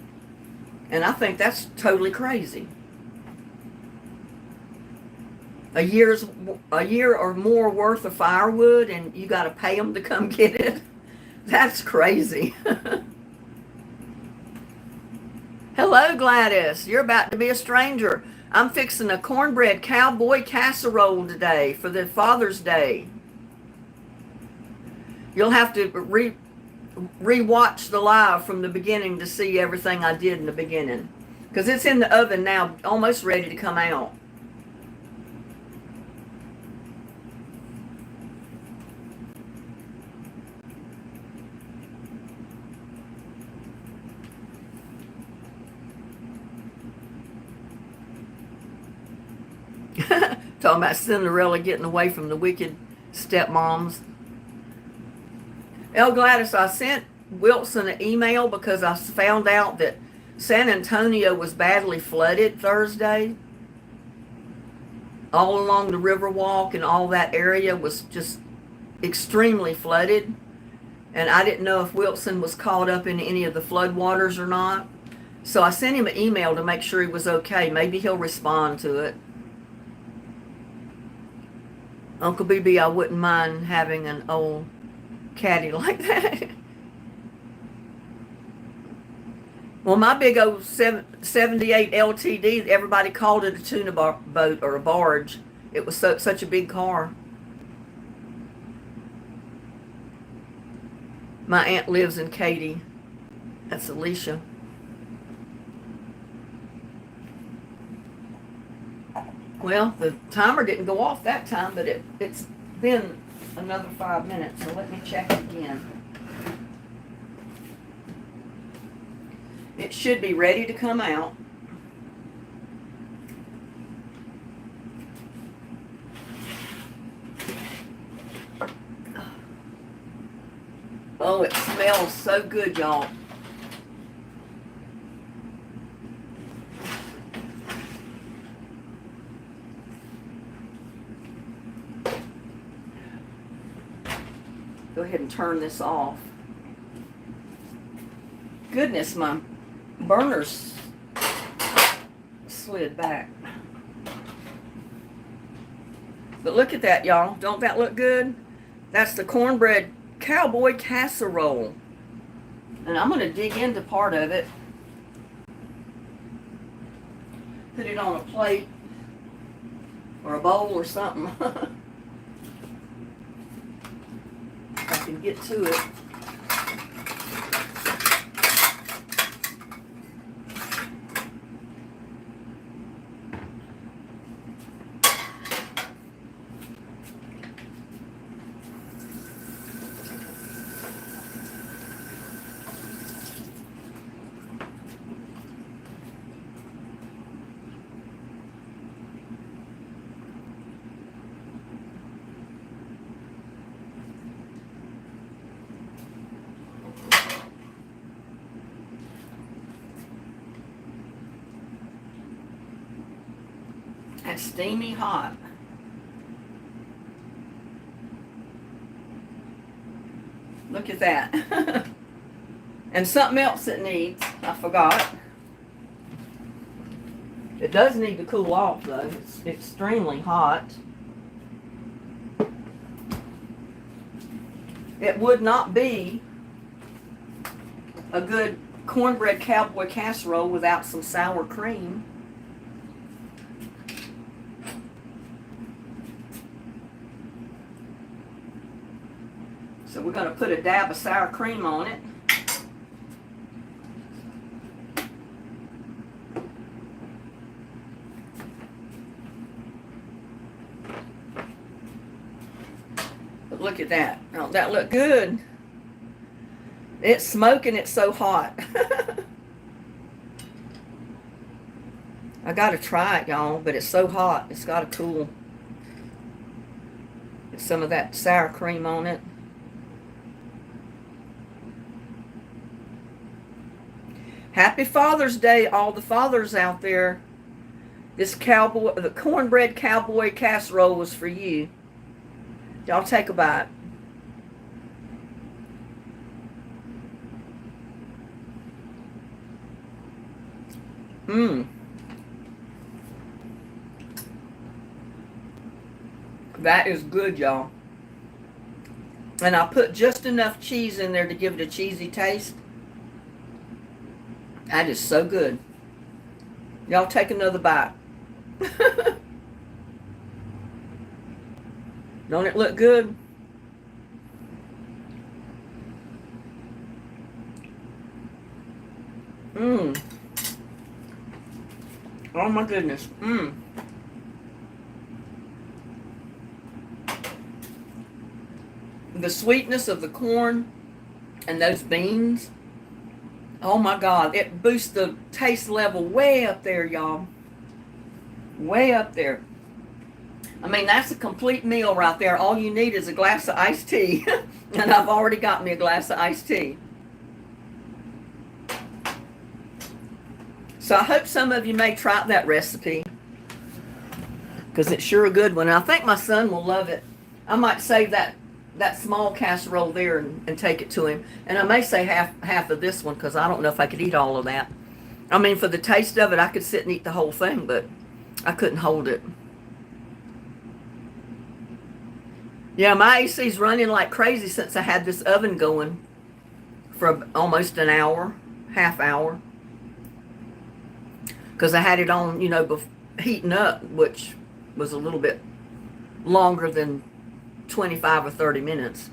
And I think that's totally crazy. A year or more worth of firewood, and you got to pay them to come get it. That's crazy. Hello, Gladys. You're about to be a stranger. I'm fixing a cornbread cowboy casserole today for the Father's Day. You'll have to re-watch the live from the beginning to see everything I did in the beginning. Because it's in the oven now, almost ready to come out. Talking about Cinderella getting away from the wicked stepmoms. Gladys, I sent Wilson an email because I found out that San Antonio was badly flooded Thursday. All along the Riverwalk and all that area was just extremely flooded. And I didn't know if Wilson was caught up in any of the floodwaters or not. So I sent him an email to make sure he was okay. Maybe he'll respond to it. Uncle BB, I wouldn't mind having an old caddy like that. Well, my big old 78 LTD, everybody called it a tuna boat or a barge. It was such a big car. My aunt lives in Katy. That's Alicia. Well, the timer didn't go off that time, but it's been another 5 minutes, so let me check again. It should be ready to come out. Oh, it smells so good, y'all. Go ahead and turn this off. Goodness, my burner's slid back. But look at that, y'all. Don't that look good? That's the cornbread cowboy casserole. And I'm going to dig into part of it. Put it on a plate or a bowl or something. If I can get to it. That's steamy hot. Look at that. And something else it needs, I forgot. It does need to cool off though. It's extremely hot. It would not be a good cornbread cowboy casserole without some sour cream. So we're going to put a dab of sour cream on it. But look at that. Don't that look good? It's smoking, it's so hot. I got to try it, y'all, but it's so hot. It's got to cool. Get some of that sour cream on it. Happy Father's Day, all the fathers out there. This the cornbread cowboy casserole was for you. Y'all take a bite. That is good, y'all. And I put just enough cheese in there to give it a cheesy taste. That is so good. Y'all take another bite. Don't it look good? Oh my goodness. The sweetness of the corn and those beans. Oh my God, it boosts the taste level way up there, y'all. Way up there. I mean, that's a complete meal right there. All you need is a glass of iced tea. And I've already got me a glass of iced tea. So I hope some of you may try that recipe, because it's sure a good one. And I think my son will love it. I might save that small casserole there and take it to him. And I may say half of this one, because I don't know if I could eat all of that. I mean, for the taste of it, I could sit and eat the whole thing, but I couldn't hold it. Yeah, my AC's running like crazy since I had this oven going for almost an hour, half hour. Because I had it on, you know, heating up, which was a little bit longer than 25 or 30 minutes.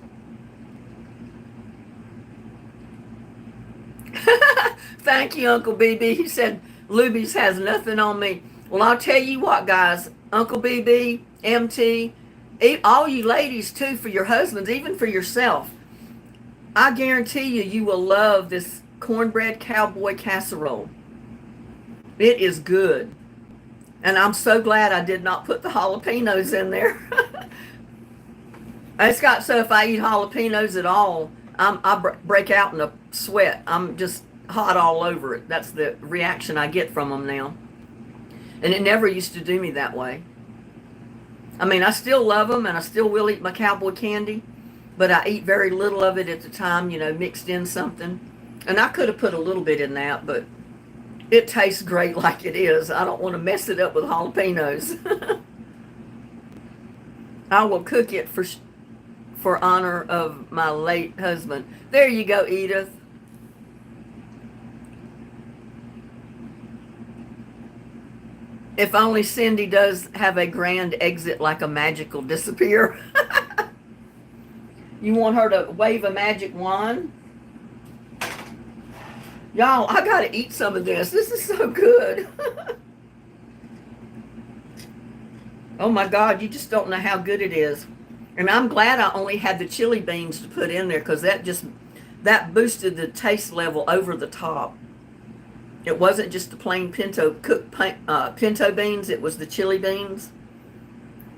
Thank you, Uncle BB. He said, Luby's has nothing on me. Well, I'll tell you what, guys. Uncle BB, MT, all you ladies, too, for your husbands, even for yourself. I guarantee you will love this cornbread cowboy casserole. It is good. And I'm so glad I did not put the jalapenos in there. It's got so if I eat jalapenos at all, I break out in a sweat. I'm just hot all over it. That's the reaction I get from them now. And it never used to do me that way. I mean, I still love them and I still will eat my cowboy candy, but I eat very little of it at the time, you know, mixed in something. And I could have put a little bit in that, but it tastes great like it is. I don't want to mess it up with jalapenos. I will cook it for honor of my late husband. There you go, Edith. If only Cindy does have a grand exit like a magical disappear. You want her to wave a magic wand? Y'all, I gotta eat some of this. This is so good. Oh my God, you just don't know how good it is. And I'm glad I only had the chili beans to put in there, because that boosted the taste level over the top. It wasn't just the plain pinto beans, it was the chili beans.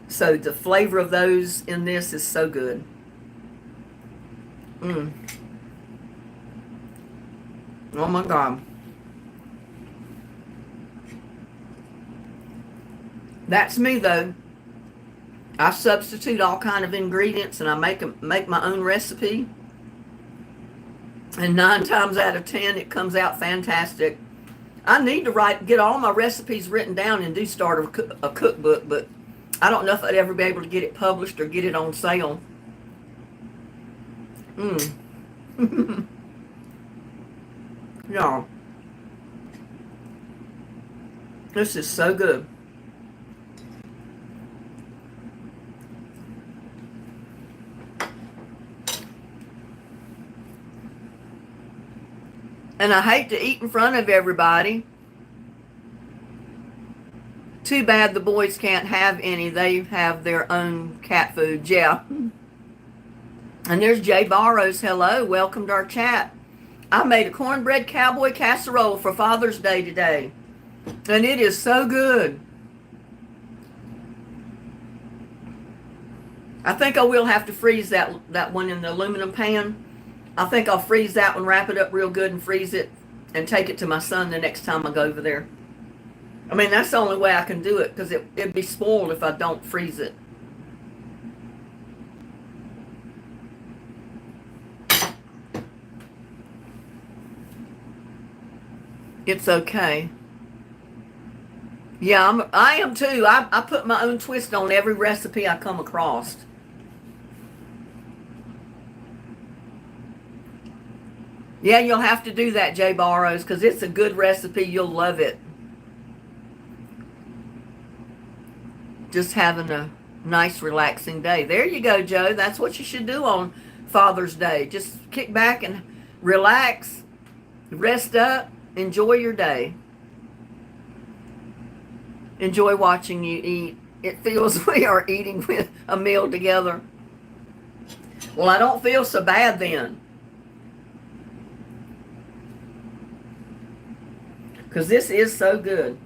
So the flavor of those in this is so good. Oh my God. That's me though. I substitute all kind of ingredients and I make my own recipe. And 9 times out of 10, it comes out fantastic. I need to get all my recipes written down and do start a cookbook, but I don't know if I'd ever be able to get it published or get it on sale. Y'all, this is so good. And I hate to eat in front of everybody. Too bad the boys can't have any. They have their own cat food. Yeah. And there's Jay Barrows. Hello. Welcome to our chat. I made a cornbread cowboy casserole for Father's Day today. And it is so good. I think I will have to freeze that one in the aluminum pan. I think I'll freeze that one, wrap it up real good and freeze it and take it to my son the next time I go over there. I mean, that's the only way I can do it, because it'd be spoiled if I don't freeze it. It's okay. Yeah, I am too. I put my own twist on every recipe I come across. Yeah, you'll have to do that, Jay Barrows, because it's a good recipe. You'll love it. Just having a nice, relaxing day. There you go, Joe. That's what you should do on Father's Day. Just kick back and relax, rest up, enjoy your day. Enjoy watching you eat. It feels we are eating with a meal together. Well, I don't feel so bad then. Because this is so good.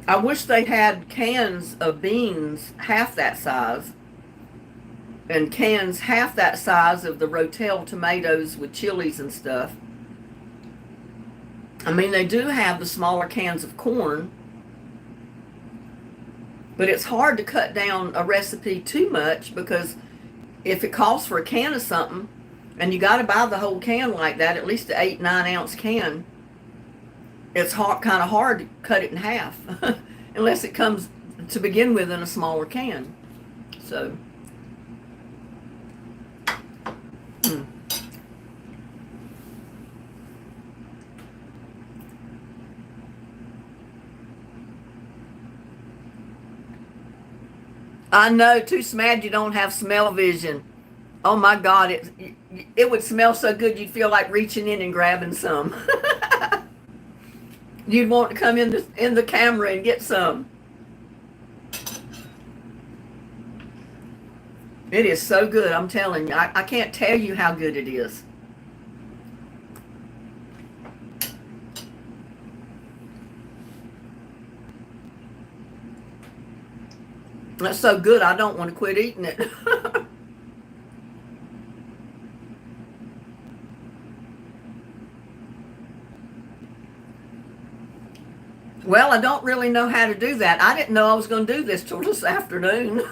I wish they had cans of beans half that size and cans half that size of the Rotel tomatoes with chilies and stuff. I mean, they do have the smaller cans of corn, but it's hard to cut down a recipe too much, because if it calls for a can of something and you got to buy the whole can like that, at least an 8-9 ounce can, it's kind of hard to cut it in half unless it comes to begin with in a smaller can. So I know, too smad you don't have smell vision. Oh my God, it would smell so good you'd feel like reaching in and grabbing some. You'd want to come in the camera and get some. It is so good, I'm telling you. I can't tell you how good it is. That's so good, I don't want to quit eating it. Well, I don't really know how to do that. I didn't know I was going to do this till this afternoon.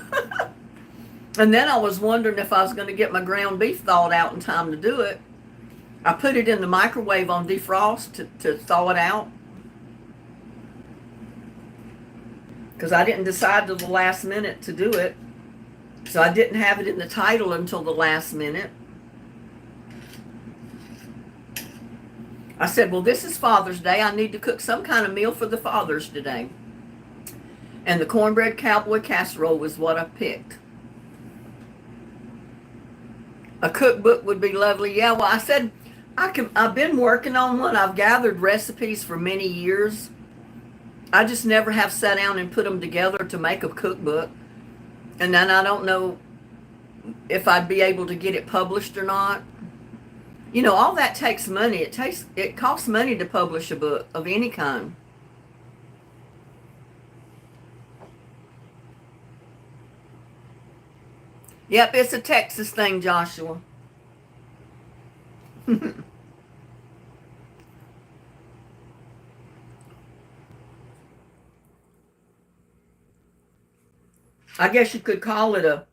And then I was wondering if I was going to get my ground beef thawed out in time to do it. I put it in the microwave on defrost to thaw it out. because I didn't decide till the last minute to do it. So I didn't have it in the title until the last minute. I said, well, this is Father's Day. I need to cook some kind of meal for the fathers today. And the Cornbread Cowboy Casserole was what I picked. A cookbook would be lovely. Yeah, well, I said, I've been working on one. I've gathered recipes for many years. I just never have sat down and put them together to make a cookbook. And then I don't know if I'd be able to get it published or not. You know, all that takes money. It costs money to publish a book of any kind. Yep, it's a Texas thing, Joshua. I guess you could call it a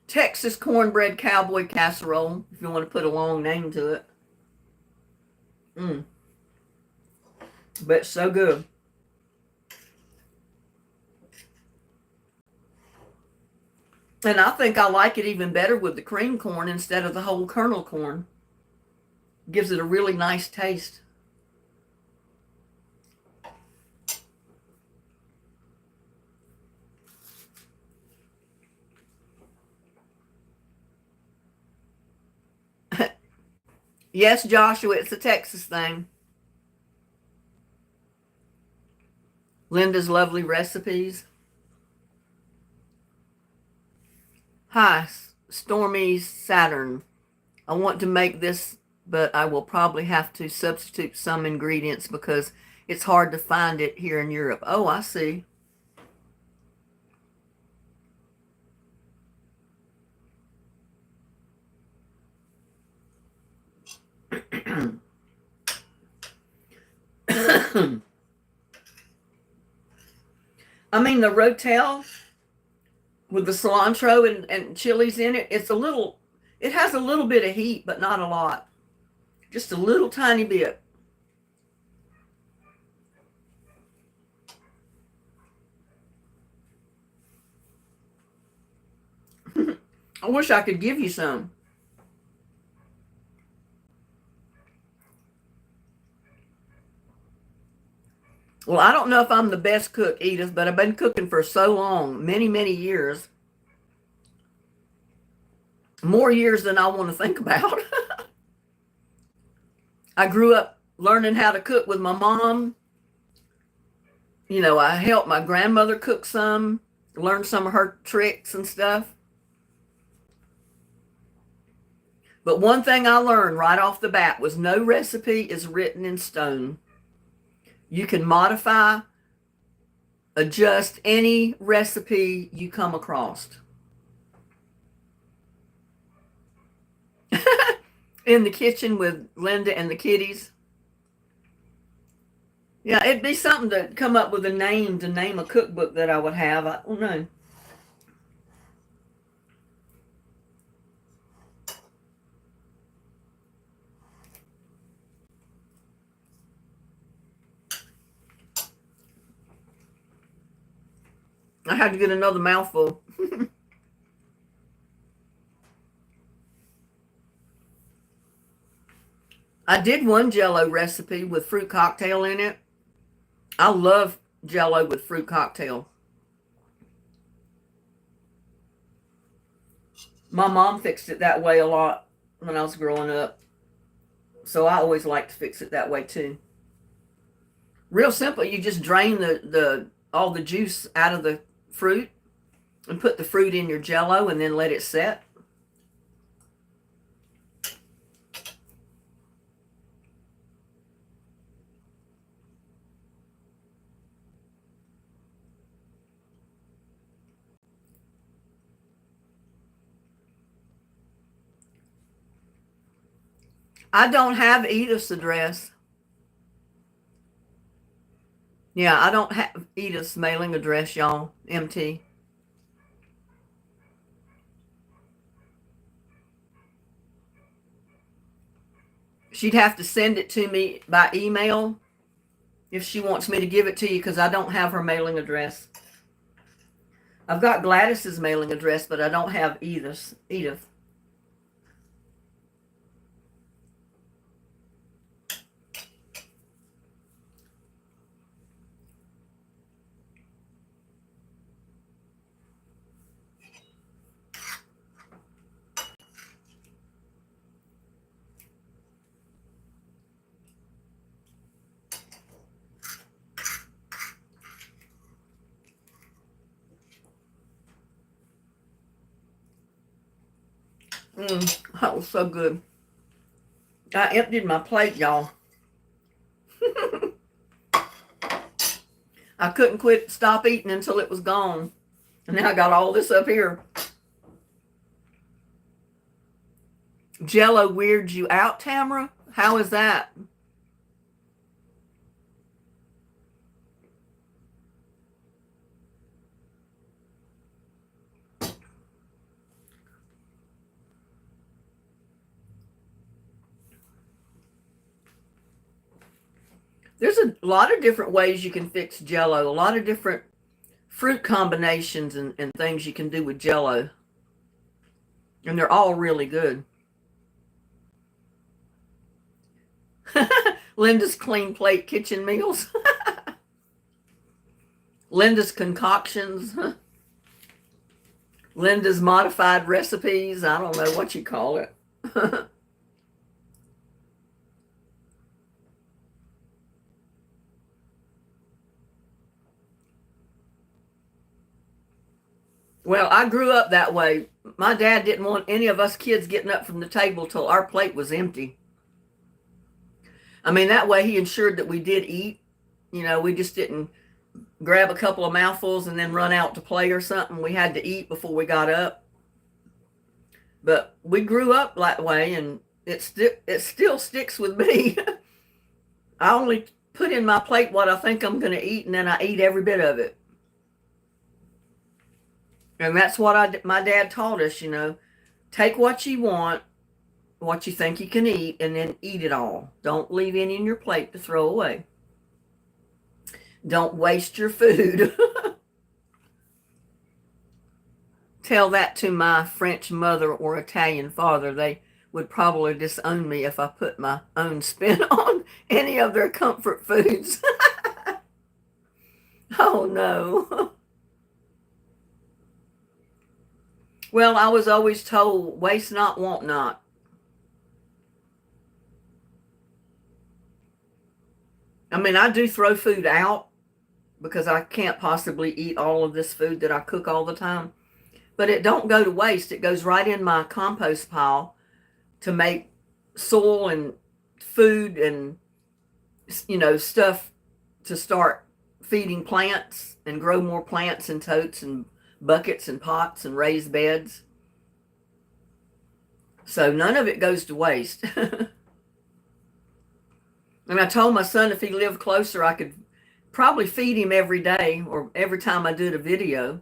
Texas Cornbread Cowboy Casserole, if you want to put a long name to it. But it's so good. And I think I like it even better with the cream corn instead of the whole kernel corn. Gives it a really nice taste. Yes, Joshua, it's a Texas thing. Linda's lovely recipes. Hi, Stormy Saturn. I want to make this, but I will probably have to substitute some ingredients because it's hard to find it here in Europe. Oh, I see. I mean, the rotel with the cilantro and chilies in it, it has a little bit of heat, but not a lot. Just a little tiny bit. I wish I could give you some. Well, I don't know if I'm the best cook, Edith, but I've been cooking for so long, many, many years. More years than I want to think about. I grew up learning how to cook with my mom. You know, I helped my grandmother cook some, learned some of her tricks and stuff. But one thing I learned right off the bat was no recipe is written in stone. You can modify, adjust any recipe you come across. In the kitchen with Linda and the kitties. Yeah, it'd be something to come up with a name to name a cookbook that I would have. I don't know. I had to get another mouthful. I did one Jell-O recipe with fruit cocktail in it. I love Jell-O with fruit cocktail. My mom fixed it that way a lot when I was growing up. So I always like to fix it that way too. Real simple. You just drain all the juice out of the fruit and put the fruit in your Jell-O and then let it set. I don't have Edith's address. Yeah, I don't have Edith's mailing address, y'all. MT. She'd have to send it to me by email if she wants me to give it to you because I don't have her mailing address. I've got Gladys's mailing address, but I don't have Edith's. Edith. That was so good. I emptied my plate, y'all. I couldn't stop eating until it was gone. And now I got all this up here. Jello weirds you out, Tamara? How is that? There's a lot of different ways you can fix Jello. A lot of different fruit combinations and things you can do with Jello. And they're all really good. Linda's Clean Plate Kitchen Meals. Linda's Concoctions. Linda's Modified Recipes. I don't know what you call it. Well, I grew up that way. My dad didn't want any of us kids getting up from the table till our plate was empty. I mean, that way he ensured that we did eat. You know, we just didn't grab a couple of mouthfuls and then run out to play or something. We had to eat before we got up. But we grew up that way, and it still sticks with me. I only put in my plate what I think I'm going to eat, and then I eat every bit of it. And that's what my dad taught us, you know. Take what you want, what you think you can eat, and then eat it all. Don't leave any in your plate to throw away. Don't waste your food. Tell that to my French mother or Italian father. They would probably disown me if I put my own spin on any of their comfort foods. Oh, no. Well, I was always told, waste not, want not. I mean, I do throw food out because I can't possibly eat all of this food that I cook all the time. But it don't go to waste. It goes right in my compost pile to make soil and food and, you know, stuff to start feeding plants and grow more plants in totes and buckets and pots and raised beds. So none of it goes to waste. And I told my son if he lived closer, I could probably feed him every day or every time I did a video.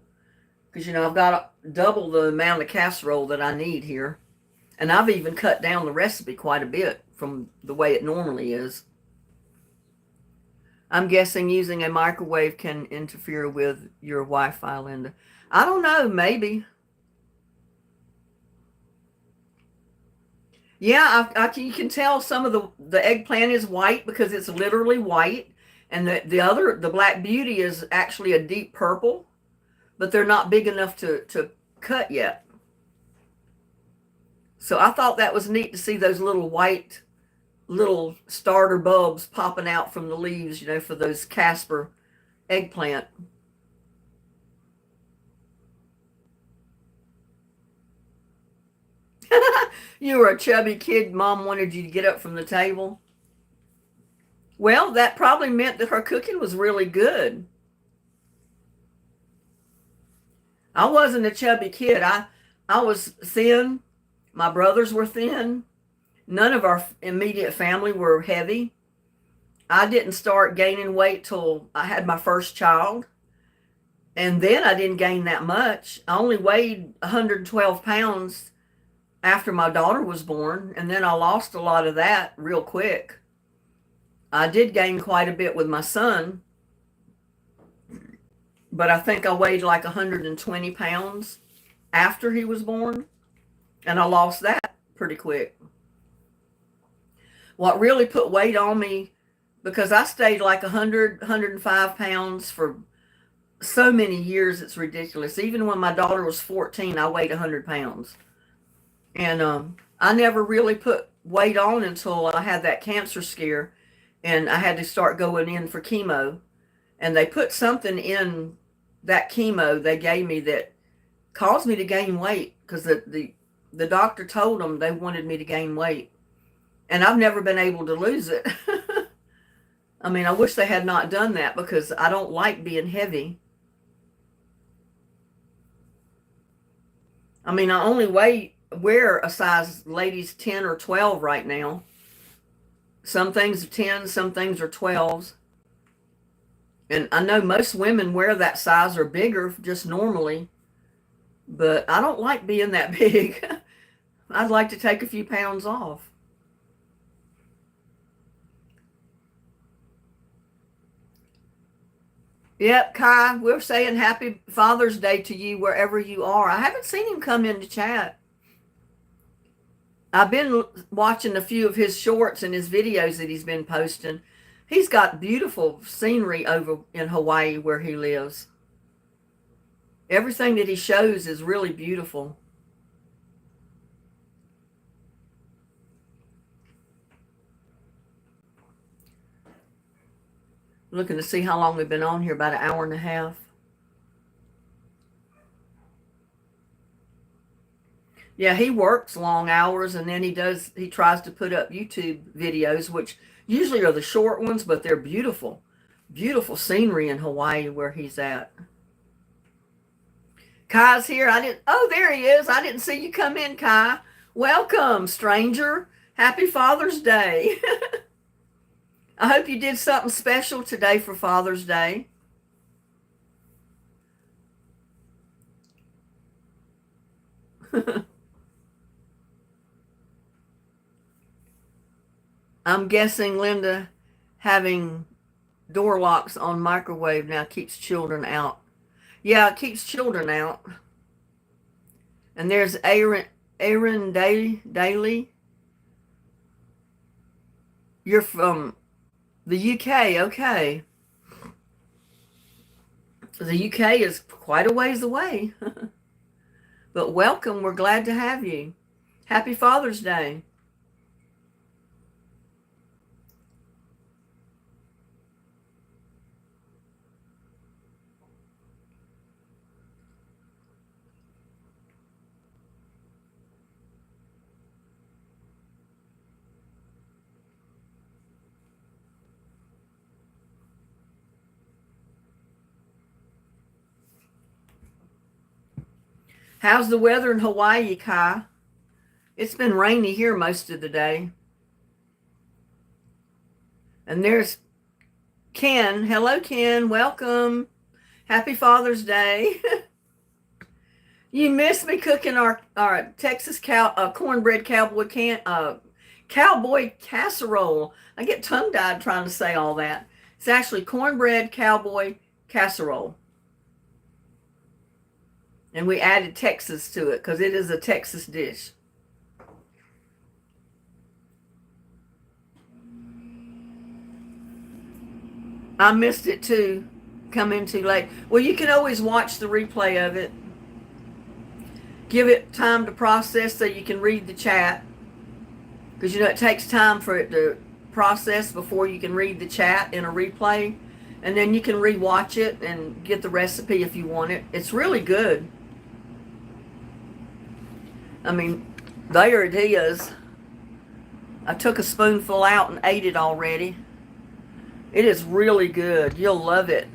Because, you know, I've got double the amount of casserole that I need here. And I've even cut down the recipe quite a bit from the way it normally is. I'm guessing using a microwave can interfere with your Wi-Fi, Linda. I don't know, maybe. Yeah, you can tell some of the eggplant is white because it's literally white. And the Black Beauty is actually a deep purple. But they're not big enough to cut yet. So I thought that was neat to see those little white little starter bulbs popping out from the leaves, you know, for those Casper eggplant. You were a chubby kid. Mom wanted you to get up from the table. Well, that probably meant that her cooking was really good. I wasn't a chubby kid. I was thin. My brothers were thin. None of our immediate family were heavy. I didn't start gaining weight till I had my first child. And then I didn't gain that much. I only weighed 112 pounds after my daughter was born. And then I lost a lot of that real quick. I did gain quite a bit with my son. but I think I weighed like 120 pounds after he was born, and I lost that pretty quick. What really put weight on me, because I stayed like 100, 105 pounds for so many years, it's ridiculous. Even when my daughter was 14, I weighed 100 pounds. And I never really put weight on until I had that cancer scare, and I had to start going in for chemo. And they put something in that chemo they gave me that caused me to gain weight, because the doctor told them they wanted me to gain weight. And I've never been able to lose it. I mean, I wish they had not done that, because I don't like being heavy. I mean, I only wear a size ladies 10 or 12 right now. Some things are 10, some things are 12s. And I know most women wear that size or bigger just normally, but I don't like being that big. I'd like to take a few pounds off. Yep, Kai, we're saying happy Father's Day to you wherever you are. I haven't seen him come into chat. I've been watching a few of his shorts and his videos that he's been posting. He's got beautiful scenery over in Hawaii where he lives. Everything that he shows is really beautiful. Looking to see how long we've been on here, about an hour and a half. Yeah, he works long hours, and then he tries to put up YouTube videos, which usually are the short ones, but they're beautiful. Beautiful scenery in Hawaii where he's at. Kai's here. Oh, there he is. I didn't see you come in, Kai. Welcome, stranger. Happy Father's Day. I hope you did something special today for Father's Day. I'm guessing Linda having door locks on microwave now keeps children out. Yeah, it keeps children out. And there's Aaron Daly. You're from the UK, okay. The UK is quite a ways away. But welcome, we're glad to have you. Happy Father's Day. How's the weather in Hawaii, Kai? It's been rainy here most of the day. And there's Ken. Hello, Ken. Welcome. Happy Father's Day. You missed me cooking our Texas cornbread cowboy casserole. I get tongue-tied trying to say all that. It's actually cornbread cowboy casserole. And we added Texas to it because it is a Texas dish. I missed it too. Come in too late. Well, you can always watch the replay of it. Give it time to process so you can read the chat. Because it takes time for it to process before you can read the chat in a replay. And then you can rewatch it and get the recipe if you want it. It's really good. I mean, there it is. I took a spoonful out and ate it already. It is really good. You'll love it.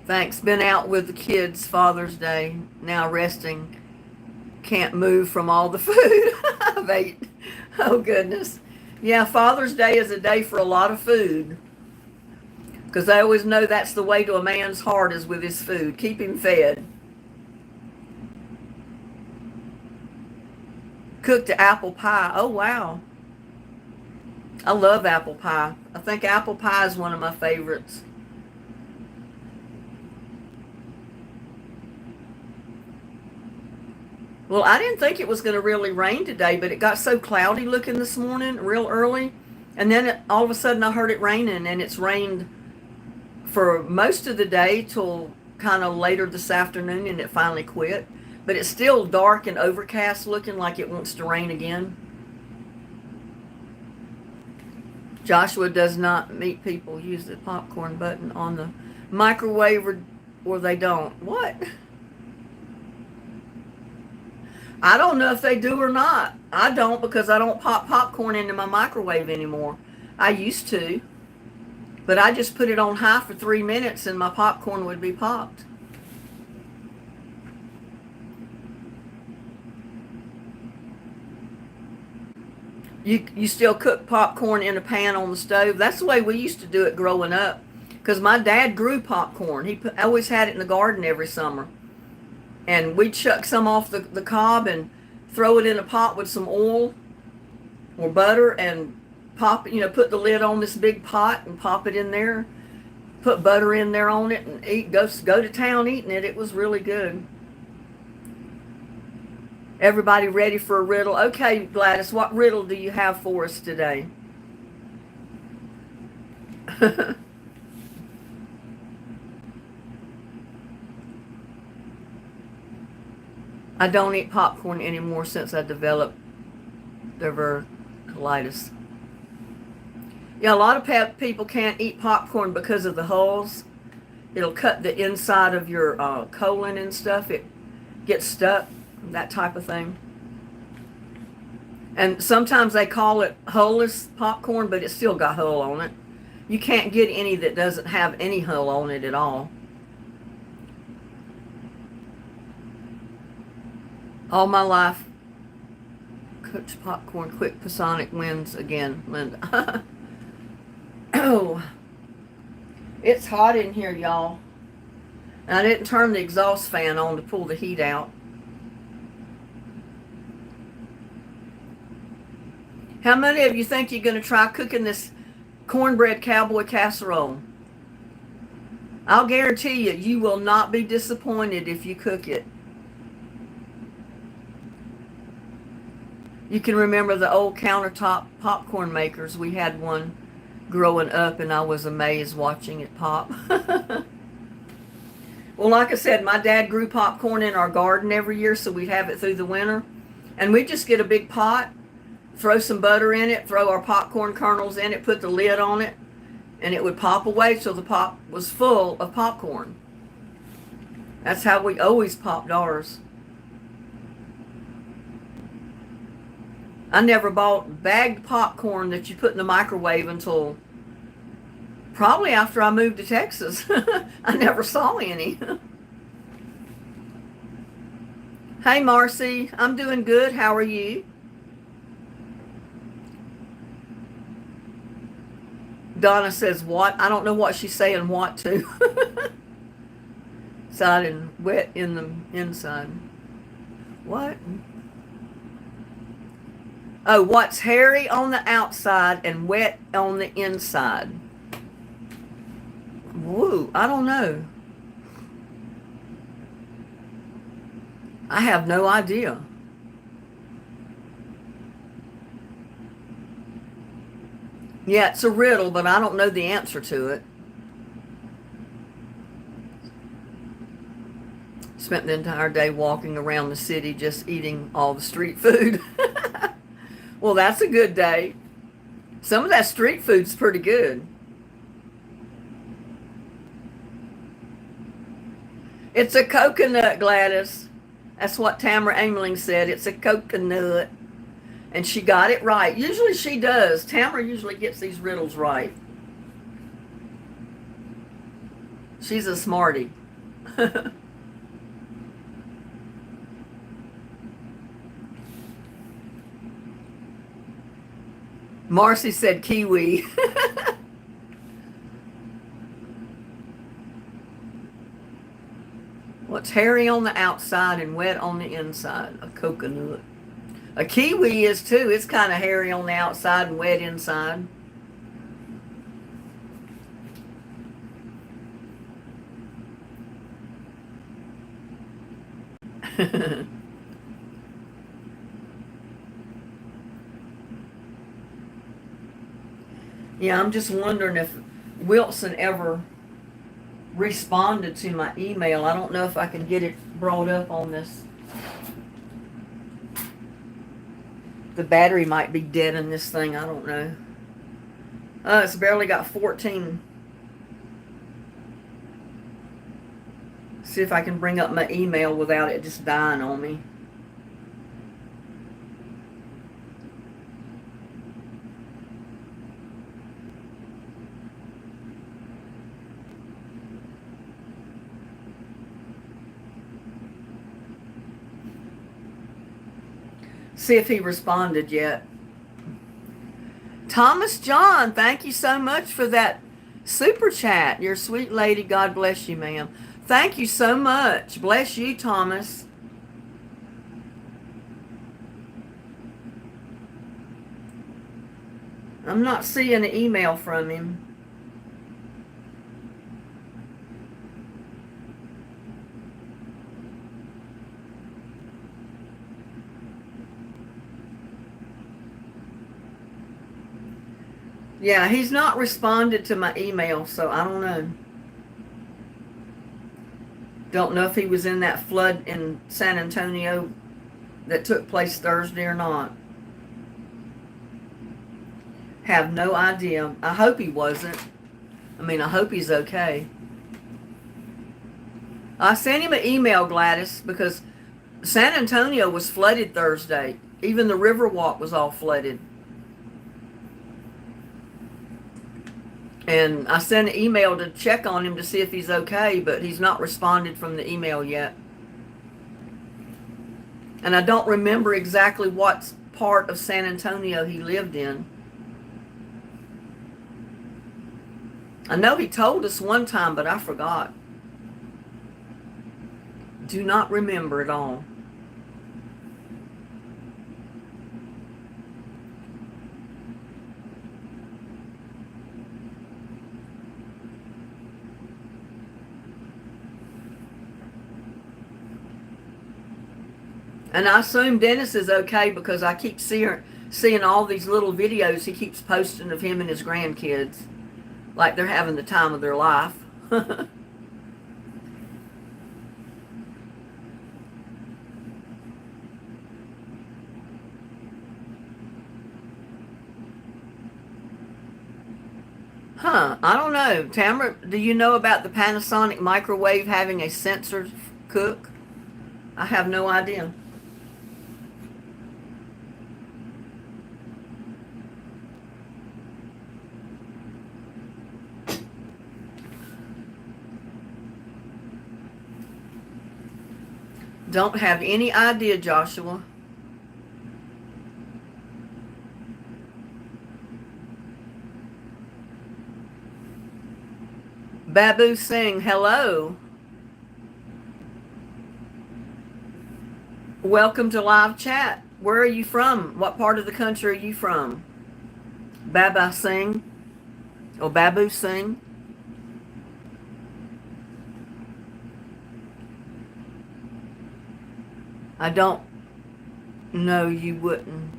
Thanks. Been out with the kids Father's Day. Now resting. Can't move from all the food I've ate. Oh, goodness. Yeah, Father's Day is a day for a lot of food. Because I always know that's the way to a man's heart is with his food. Keep him fed. Cooked apple pie. Oh, wow. I love apple pie. I think apple pie is one of my favorites. Well, I didn't think it was going to really rain today, but it got so cloudy looking this morning, real early. And then all of a sudden I heard it raining, and it's rained for most of the day till kind of later this afternoon, and it finally quit. But it's still dark and overcast, looking like it wants to rain again. Joshua does not meet people use the popcorn button on the microwave, or they don't. What? I don't know if they do or not. I don't, because I don't pop popcorn into my microwave anymore. I used to. But I just put it on high for 3 minutes and my popcorn would be popped. You still cook popcorn in a pan on the stove? That's the way we used to do it growing up. Because my dad grew popcorn. He always had it in the garden every summer. And we'd chuck some off the cob and throw it in a pot with some oil or butter and pop it, put the lid on this big pot and pop it in there. Put butter in there on it and go to town eating it. It was really good. Everybody ready for a riddle? Okay, Gladys, what riddle do you have for us today? I don't eat popcorn anymore since I developed diverticulitis. Yeah, a lot of people can't eat popcorn because of the hulls. It'll cut the inside of your colon and stuff. It gets stuck, that type of thing. And sometimes they call it hull-less popcorn, but it's still got hull on it. You can't get any that doesn't have any hull on it at all. All my life, cooked popcorn, quick Pasonic wins again, Linda. Oh, it's hot in here, y'all. And I didn't turn the exhaust fan on to pull the heat out. How many of you think you're going to try cooking this cornbread cowboy casserole? I'll guarantee you, you will not be disappointed if you cook it. You can remember the old countertop popcorn makers. We had one growing up, and I was amazed watching it pop. Well, like I said, my dad grew popcorn in our garden every year, so we'd have it through the winter. And we'd just get a big pot, throw some butter in it, throw our popcorn kernels in it, put the lid on it, and it would pop away till the pot was full of popcorn. That's how we always popped ours. I never bought bagged popcorn that you put in the microwave until probably after I moved to Texas. I never saw any. Hey, Marcy, I'm doing good. How are you? Donna says, what? I don't know what she's saying what to. Side and wet in the inside. What? Oh, what's hairy on the outside and wet on the inside? Woo, I don't know. I have no idea. Yeah, it's a riddle, but I don't know the answer to it. Spent the entire day walking around the city just eating all the street food. Well, that's a good day. Some of that street food's pretty good. It's a coconut, Gladys. That's what Tamara Ameling said. It's a coconut. And she got it right. Usually she does. Tamara usually gets these riddles right. She's a smarty. Marcy said kiwi. What's hairy on the outside and wet on the inside? A coconut. A kiwi is too. It's kind of hairy on the outside and wet inside. Yeah, I'm just wondering if Wilson ever responded to my email. I don't know if I can get it brought up on this. The battery might be dead in this thing. I don't know. It's barely got 14. See if I can bring up my email without it just dying on me. See if he responded yet. Thomas John, thank you so much for that super chat. You're a sweet lady. God bless you, ma'am. Thank you so much. Bless you, Thomas. I'm not seeing an email from him. Yeah, he's not responded to my email, so I don't know. Don't know if he was in that flood in San Antonio that took place Thursday or not. Have no idea. I hope he wasn't. I hope he's okay. I sent him an email, Gladys, because San Antonio was flooded Thursday. Even the Riverwalk was all flooded. And I sent an email to check on him to see if he's okay, but he's not responded from the email yet. And I don't remember exactly what part of San Antonio he lived in. I know he told us one time, but I forgot. Do not remember at all. And I assume Dennis is okay because I keep seeing all these little videos he keeps posting of him and his grandkids. Like they're having the time of their life. Huh, I don't know. Tamara, do you know about the Panasonic microwave having a sensor cook? I have no idea. Don't have any idea, Joshua. Babu Singh, hello. Welcome to live chat. Where are you from? What part of the country are you from? Baba Singh or Babu Singh? I don't know, you wouldn't,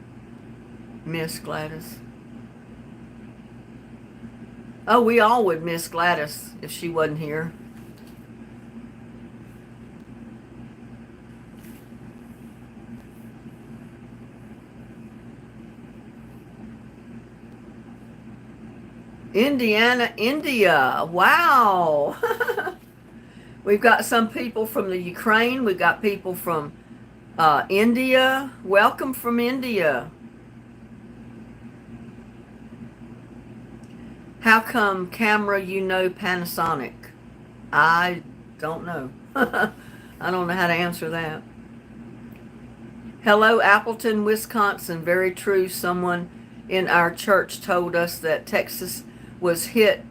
Miss Gladys. Oh, we all would miss Gladys if she wasn't here. Indiana, India. Wow. We've got some people from the Ukraine. We've got people from India. Welcome from India. How come camera you know Panasonic? I don't know. I don't know how to answer that. Hello, Appleton, Wisconsin. Very true. Someone in our church told us that Texas was hit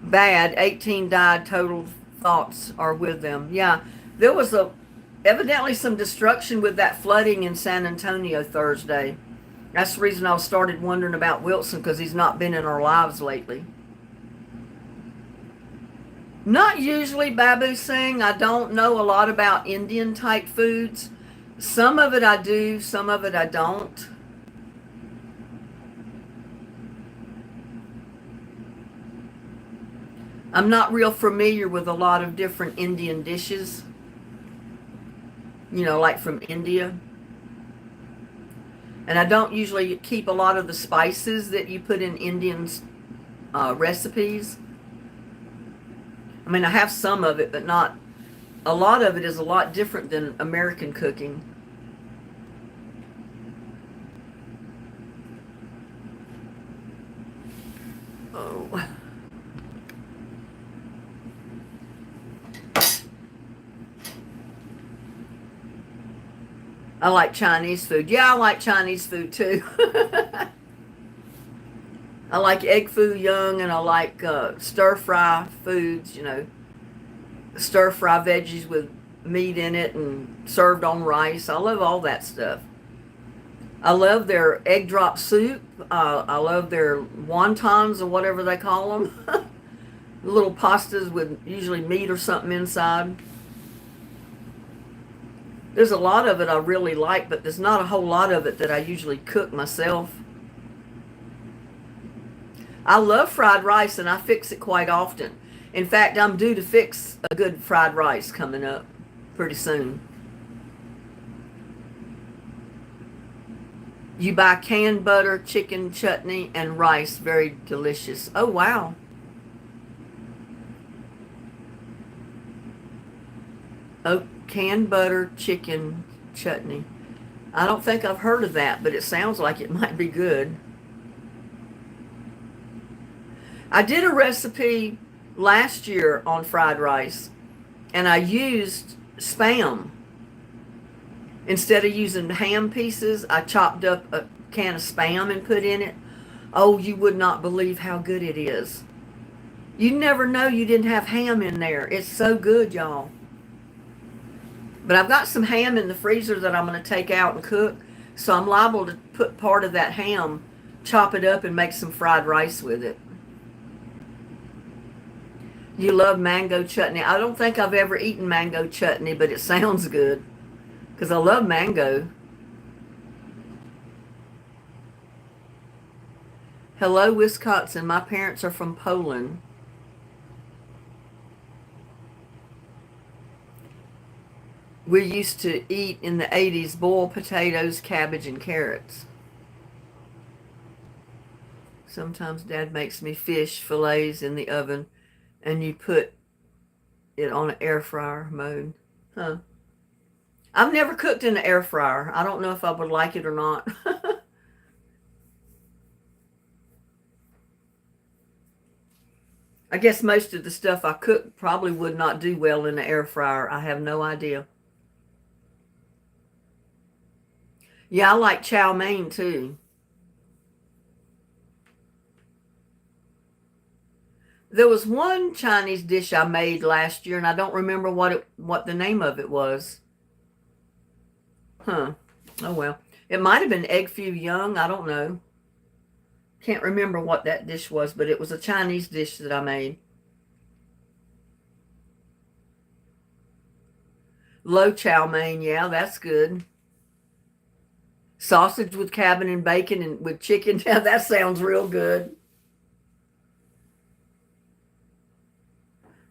bad. 18 died. Total thoughts are with them. Yeah, there was evidently some destruction with that flooding in San Antonio Thursday. That's the reason I started wondering about Wilson, because he's not been in our lives lately. Not usually, Babu Singh. I don't know a lot about Indian type foods. Some of it I do, some of it I don't. I'm not real familiar with a lot of different Indian dishes, like from India. And I don't usually keep a lot of the spices that you put in Indian recipes. I mean, I have some of it, but not a lot of it. Is a lot different than American cooking. Oh. I like Chinese food. Yeah, I like Chinese food too. I like egg foo young, and I like stir fry foods, stir fry veggies with meat in it and served on rice. I love all that stuff. I love their egg drop soup. I love their wontons or whatever they call them. Little pastas with usually meat or something inside. There's a lot of it I really like, but there's not a whole lot of it that I usually cook myself. I love fried rice, and I fix it quite often. In fact, I'm due to fix a good fried rice coming up pretty soon. You buy canned butter, chicken, chutney, and rice. Very delicious. Oh, wow. Oh, canned butter, chicken, chutney. I don't think I've heard of that, but it sounds like it might be good. I did a recipe last year on fried rice, and I used Spam. Instead of using ham pieces, I chopped up a can of Spam and put in it. Oh, you would not believe how good it is. You'd never know you didn't have ham in there. It's so good, y'all. But I've got some ham in the freezer that I'm going to take out and cook, so I'm liable to put part of that ham, chop it up, and make some fried rice with it. You love mango chutney. I don't think I've ever eaten mango chutney, but it sounds good because I love mango. Hello, Wisconsin. My parents are from Poland. We used to eat in the 80s boiled potatoes, cabbage, and carrots. Sometimes Dad makes me fish fillets in the oven, and you put it on an air fryer mode. Huh. I've never cooked in an air fryer. I don't know if I would like it or not. I guess most of the stuff I cook probably would not do well in the air fryer. I have no idea. Yeah, I like chow mein too. There was one Chinese dish I made last year, and I don't remember what the name of it was. Huh. Oh well. It might have been egg foo young. I don't know. Can't remember what that dish was, but it was a Chinese dish that I made. Low chow mein, yeah, that's good. Sausage with cabbage and bacon and with chicken. Yeah, that sounds real good.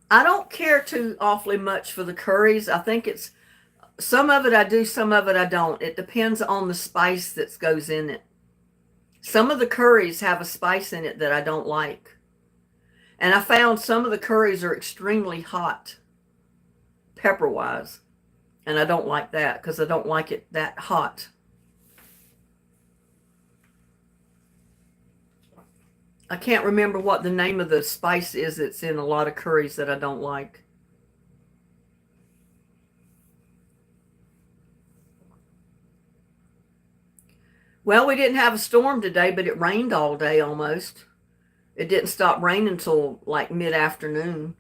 I don't care too awfully much for the curries. I think it's some of it I do, some of it I don't. It depends on the spice that goes in it. Some of the curries have a spice in it that I don't like. And I found some of the curries are extremely hot, pepper-wise. And I don't like that because I don't like it that hot. I can't remember what the name of the spice is that's in a lot of curries that I don't like. Well, we didn't have a storm today, but it rained all day almost. It didn't stop raining until like mid-afternoon.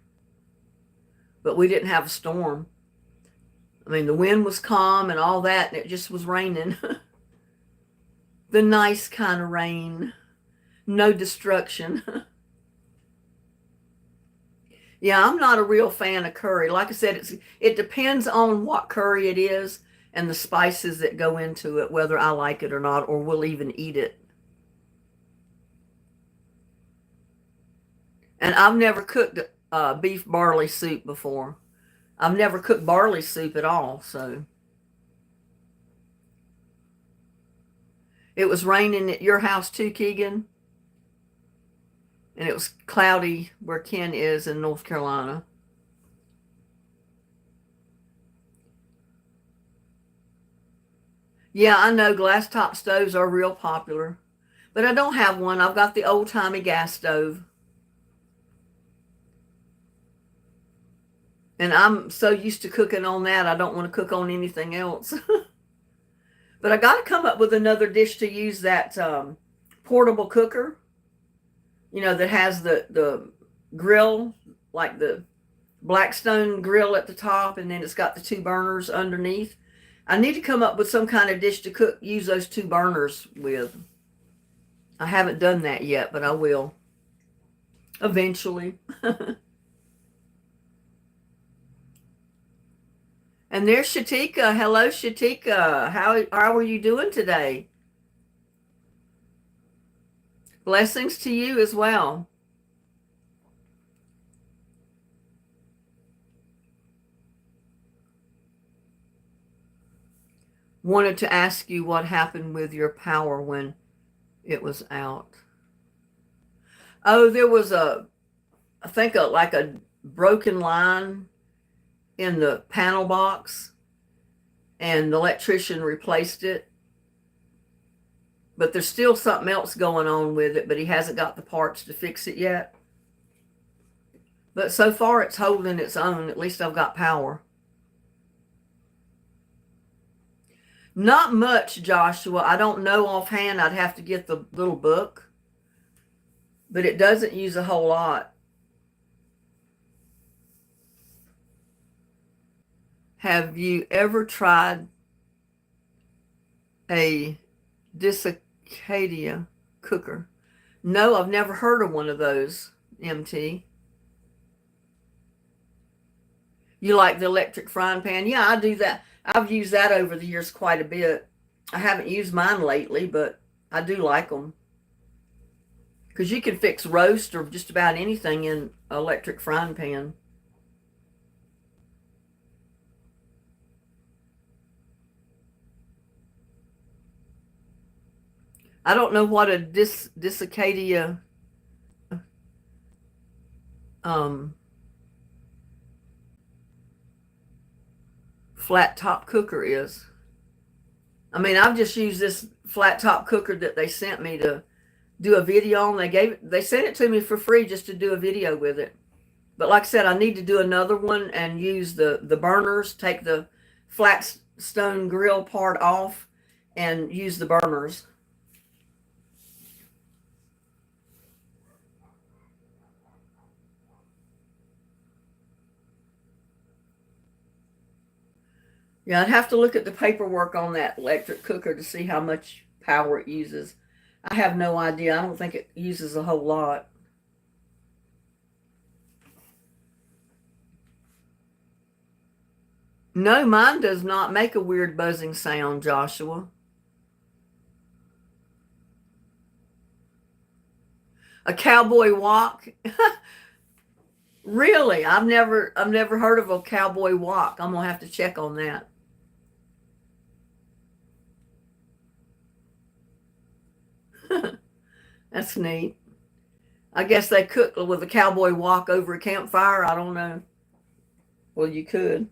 But we didn't have a storm. I mean, the wind was calm and all that, and it just was raining. The nice kind of rain. No destruction. Yeah, I'm not a real fan of curry. Like I said, it depends on what curry it is and the spices that go into it, whether I like it or not, or will even eat it. And I've never cooked beef barley soup before. I've never cooked barley soup at all, so. It was raining at your house too, Keegan? And it was cloudy where Ken is in North Carolina. Yeah, I know glass top stoves are real popular. But I don't have one. I've got the old-timey gas stove. And I'm so used to cooking on that, I don't want to cook on anything else. But I got to come up with another dish to use that portable cooker, that has the grill, like the Blackstone grill at the top, and then it's got the two burners underneath. I need to come up with some kind of dish to use those two burners with. I haven't done that yet, but I will eventually. And there's Shatika. Hello, Shatika. How are you doing today? Blessings to you as well. Wanted to ask you what happened with your power when it was out. Oh, there was I think like a broken line in the panel box, and the electrician replaced it. But there's still something else going on with it, but he hasn't got the parts to fix it yet. But so far it's holding its own. At least I've got power. Not much, Joshua. I don't know offhand. I'd have to get the little book. But it doesn't use a whole lot. Have you ever tried a Casserole cooker? No, I've never heard of one of those, MT. You like the electric frying pan? Yeah, I do that. I've used that over the years quite a bit. I haven't used mine lately, but I do like them. Because you can fix roast or just about anything in an electric frying pan. I don't know what a Casserole flat top cooker is. I mean, I've just used this flat top cooker that they sent me to do a video on. They sent it to me for free just to do a video with it. But like I said, I need to do another one and use the burners, take the flat stone grill part off and use the burners. Yeah, I'd have to look at the paperwork on that electric cooker to see how much power it uses. I have no idea. I don't think it uses a whole lot. No, mine does not make a weird buzzing sound, Joshua. A cowboy walk? Really? I've never heard of a cowboy walk. I'm gonna have to check on that. That's neat. I guess they cook with a cowboy walk over a campfire. I don't know. Well, you could.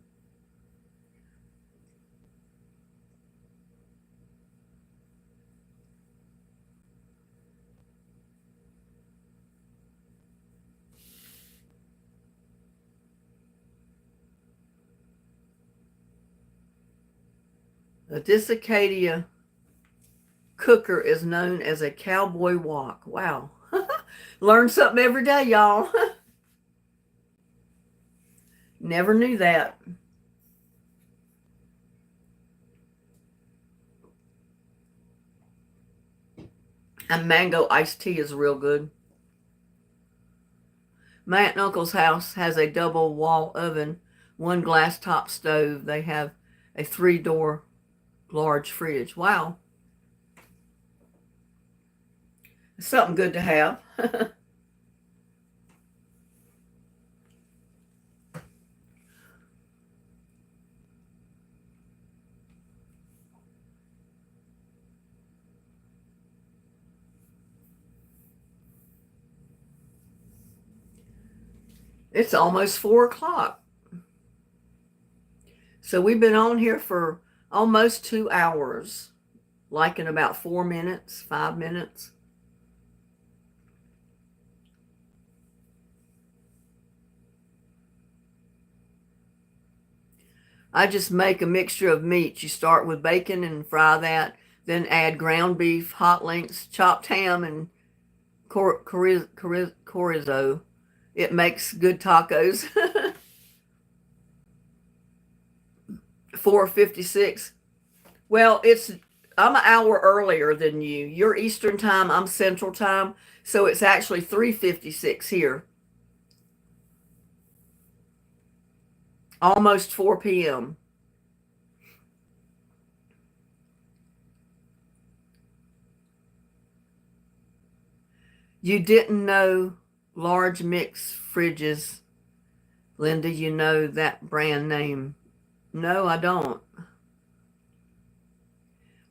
A Casserole cooker is known as a cowboy walk. Wow. Learn something every day, y'all. Never knew that. And mango iced tea is real good. My aunt and uncle's house has a double wall oven, one glass top stove. They have a 3-door large fridge. Wow. It's something good to have. It's almost 4 o'clock. So we've been on here for almost 2 hours, like in about 4 minutes, 5 minutes. I just make a mixture of meats. You start with bacon and fry that, then add ground beef, hot links, chopped ham, and chorizo. It makes good tacos. 4:56. Well, I'm an hour earlier than you. You're Eastern time, I'm Central time, so it's actually 3:56 here. Almost 4 p.m. You didn't know large mix fridges. Linda, you know that brand name. No, I don't.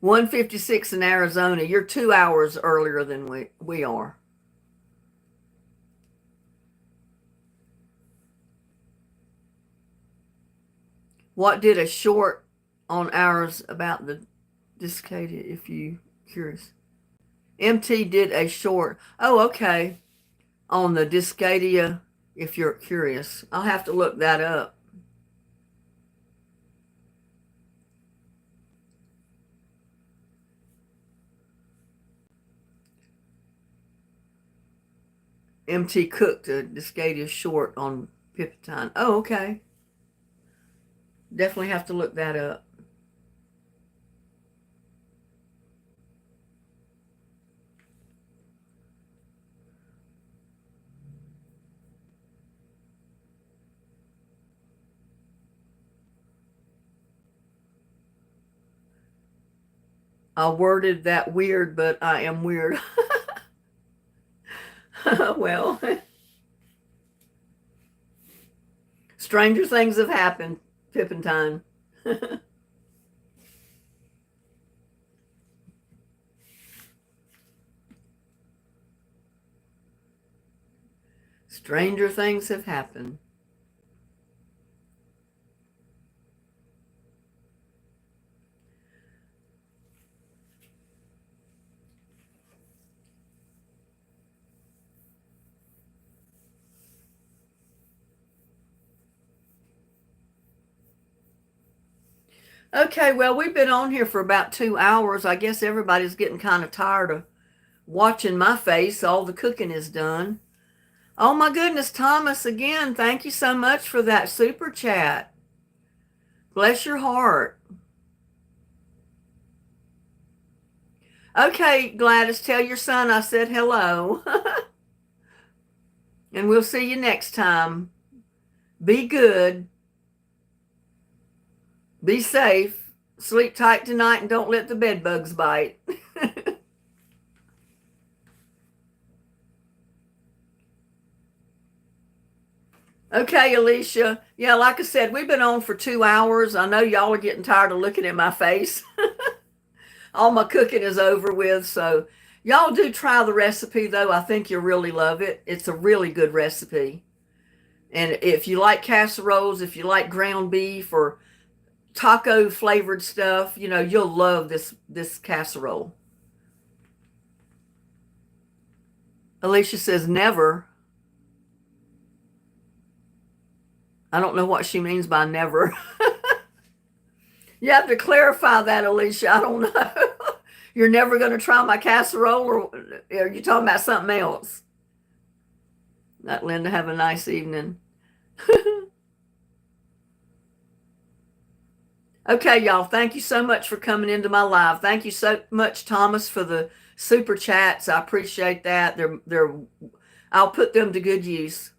1:56 in Arizona. You're 2 hours earlier than we are. What did a short on ours about the discadia, if you curious? MT did a short. Oh, okay. On the discadia, if you're curious. I'll have to look that up. MT cooked a discadia short on Pipitine. Oh, okay. Definitely have to look that up. I worded that weird, but I am weird. Well, stranger things have happened, Pippintine. Stranger things have happened. Okay, well, we've been on here for about 2 hours. I guess everybody's getting kind of tired of watching my face. All the cooking is done. Oh my goodness, Thomas, again, thank you so much for that super chat. Bless your heart. Okay, Gladys, tell your son I said hello. And we'll see you next time. Be good. Be safe. Sleep tight tonight and don't let the bed bugs bite. Okay, Alicia. Yeah, like I said, we've been on for 2 hours. I know y'all are getting tired of looking at my face. All my cooking is over with. So y'all do try the recipe, though. I think you'll really love it. It's a really good recipe. And if you like casseroles, if you like ground beef or taco flavored stuff, you'll love this casserole. Alicia says never. I don't know what she means by never. You have to clarify that, Alicia. I don't know. You're never going to try my casserole, or are you talking about something else? Let Linda have a nice evening. Okay, y'all. Thank you so much for coming into my live. Thank you so much, Thomas, for the super chats. I appreciate that. I'll put them to good use.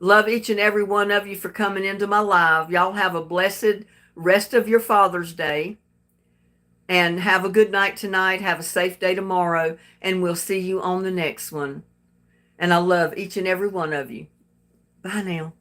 Love each and every one of you for coming into my live. Y'all have a blessed rest of your Father's Day. And have a good night tonight. Have a safe day tomorrow. And we'll see you on the next one. And I love each and every one of you. Bye now.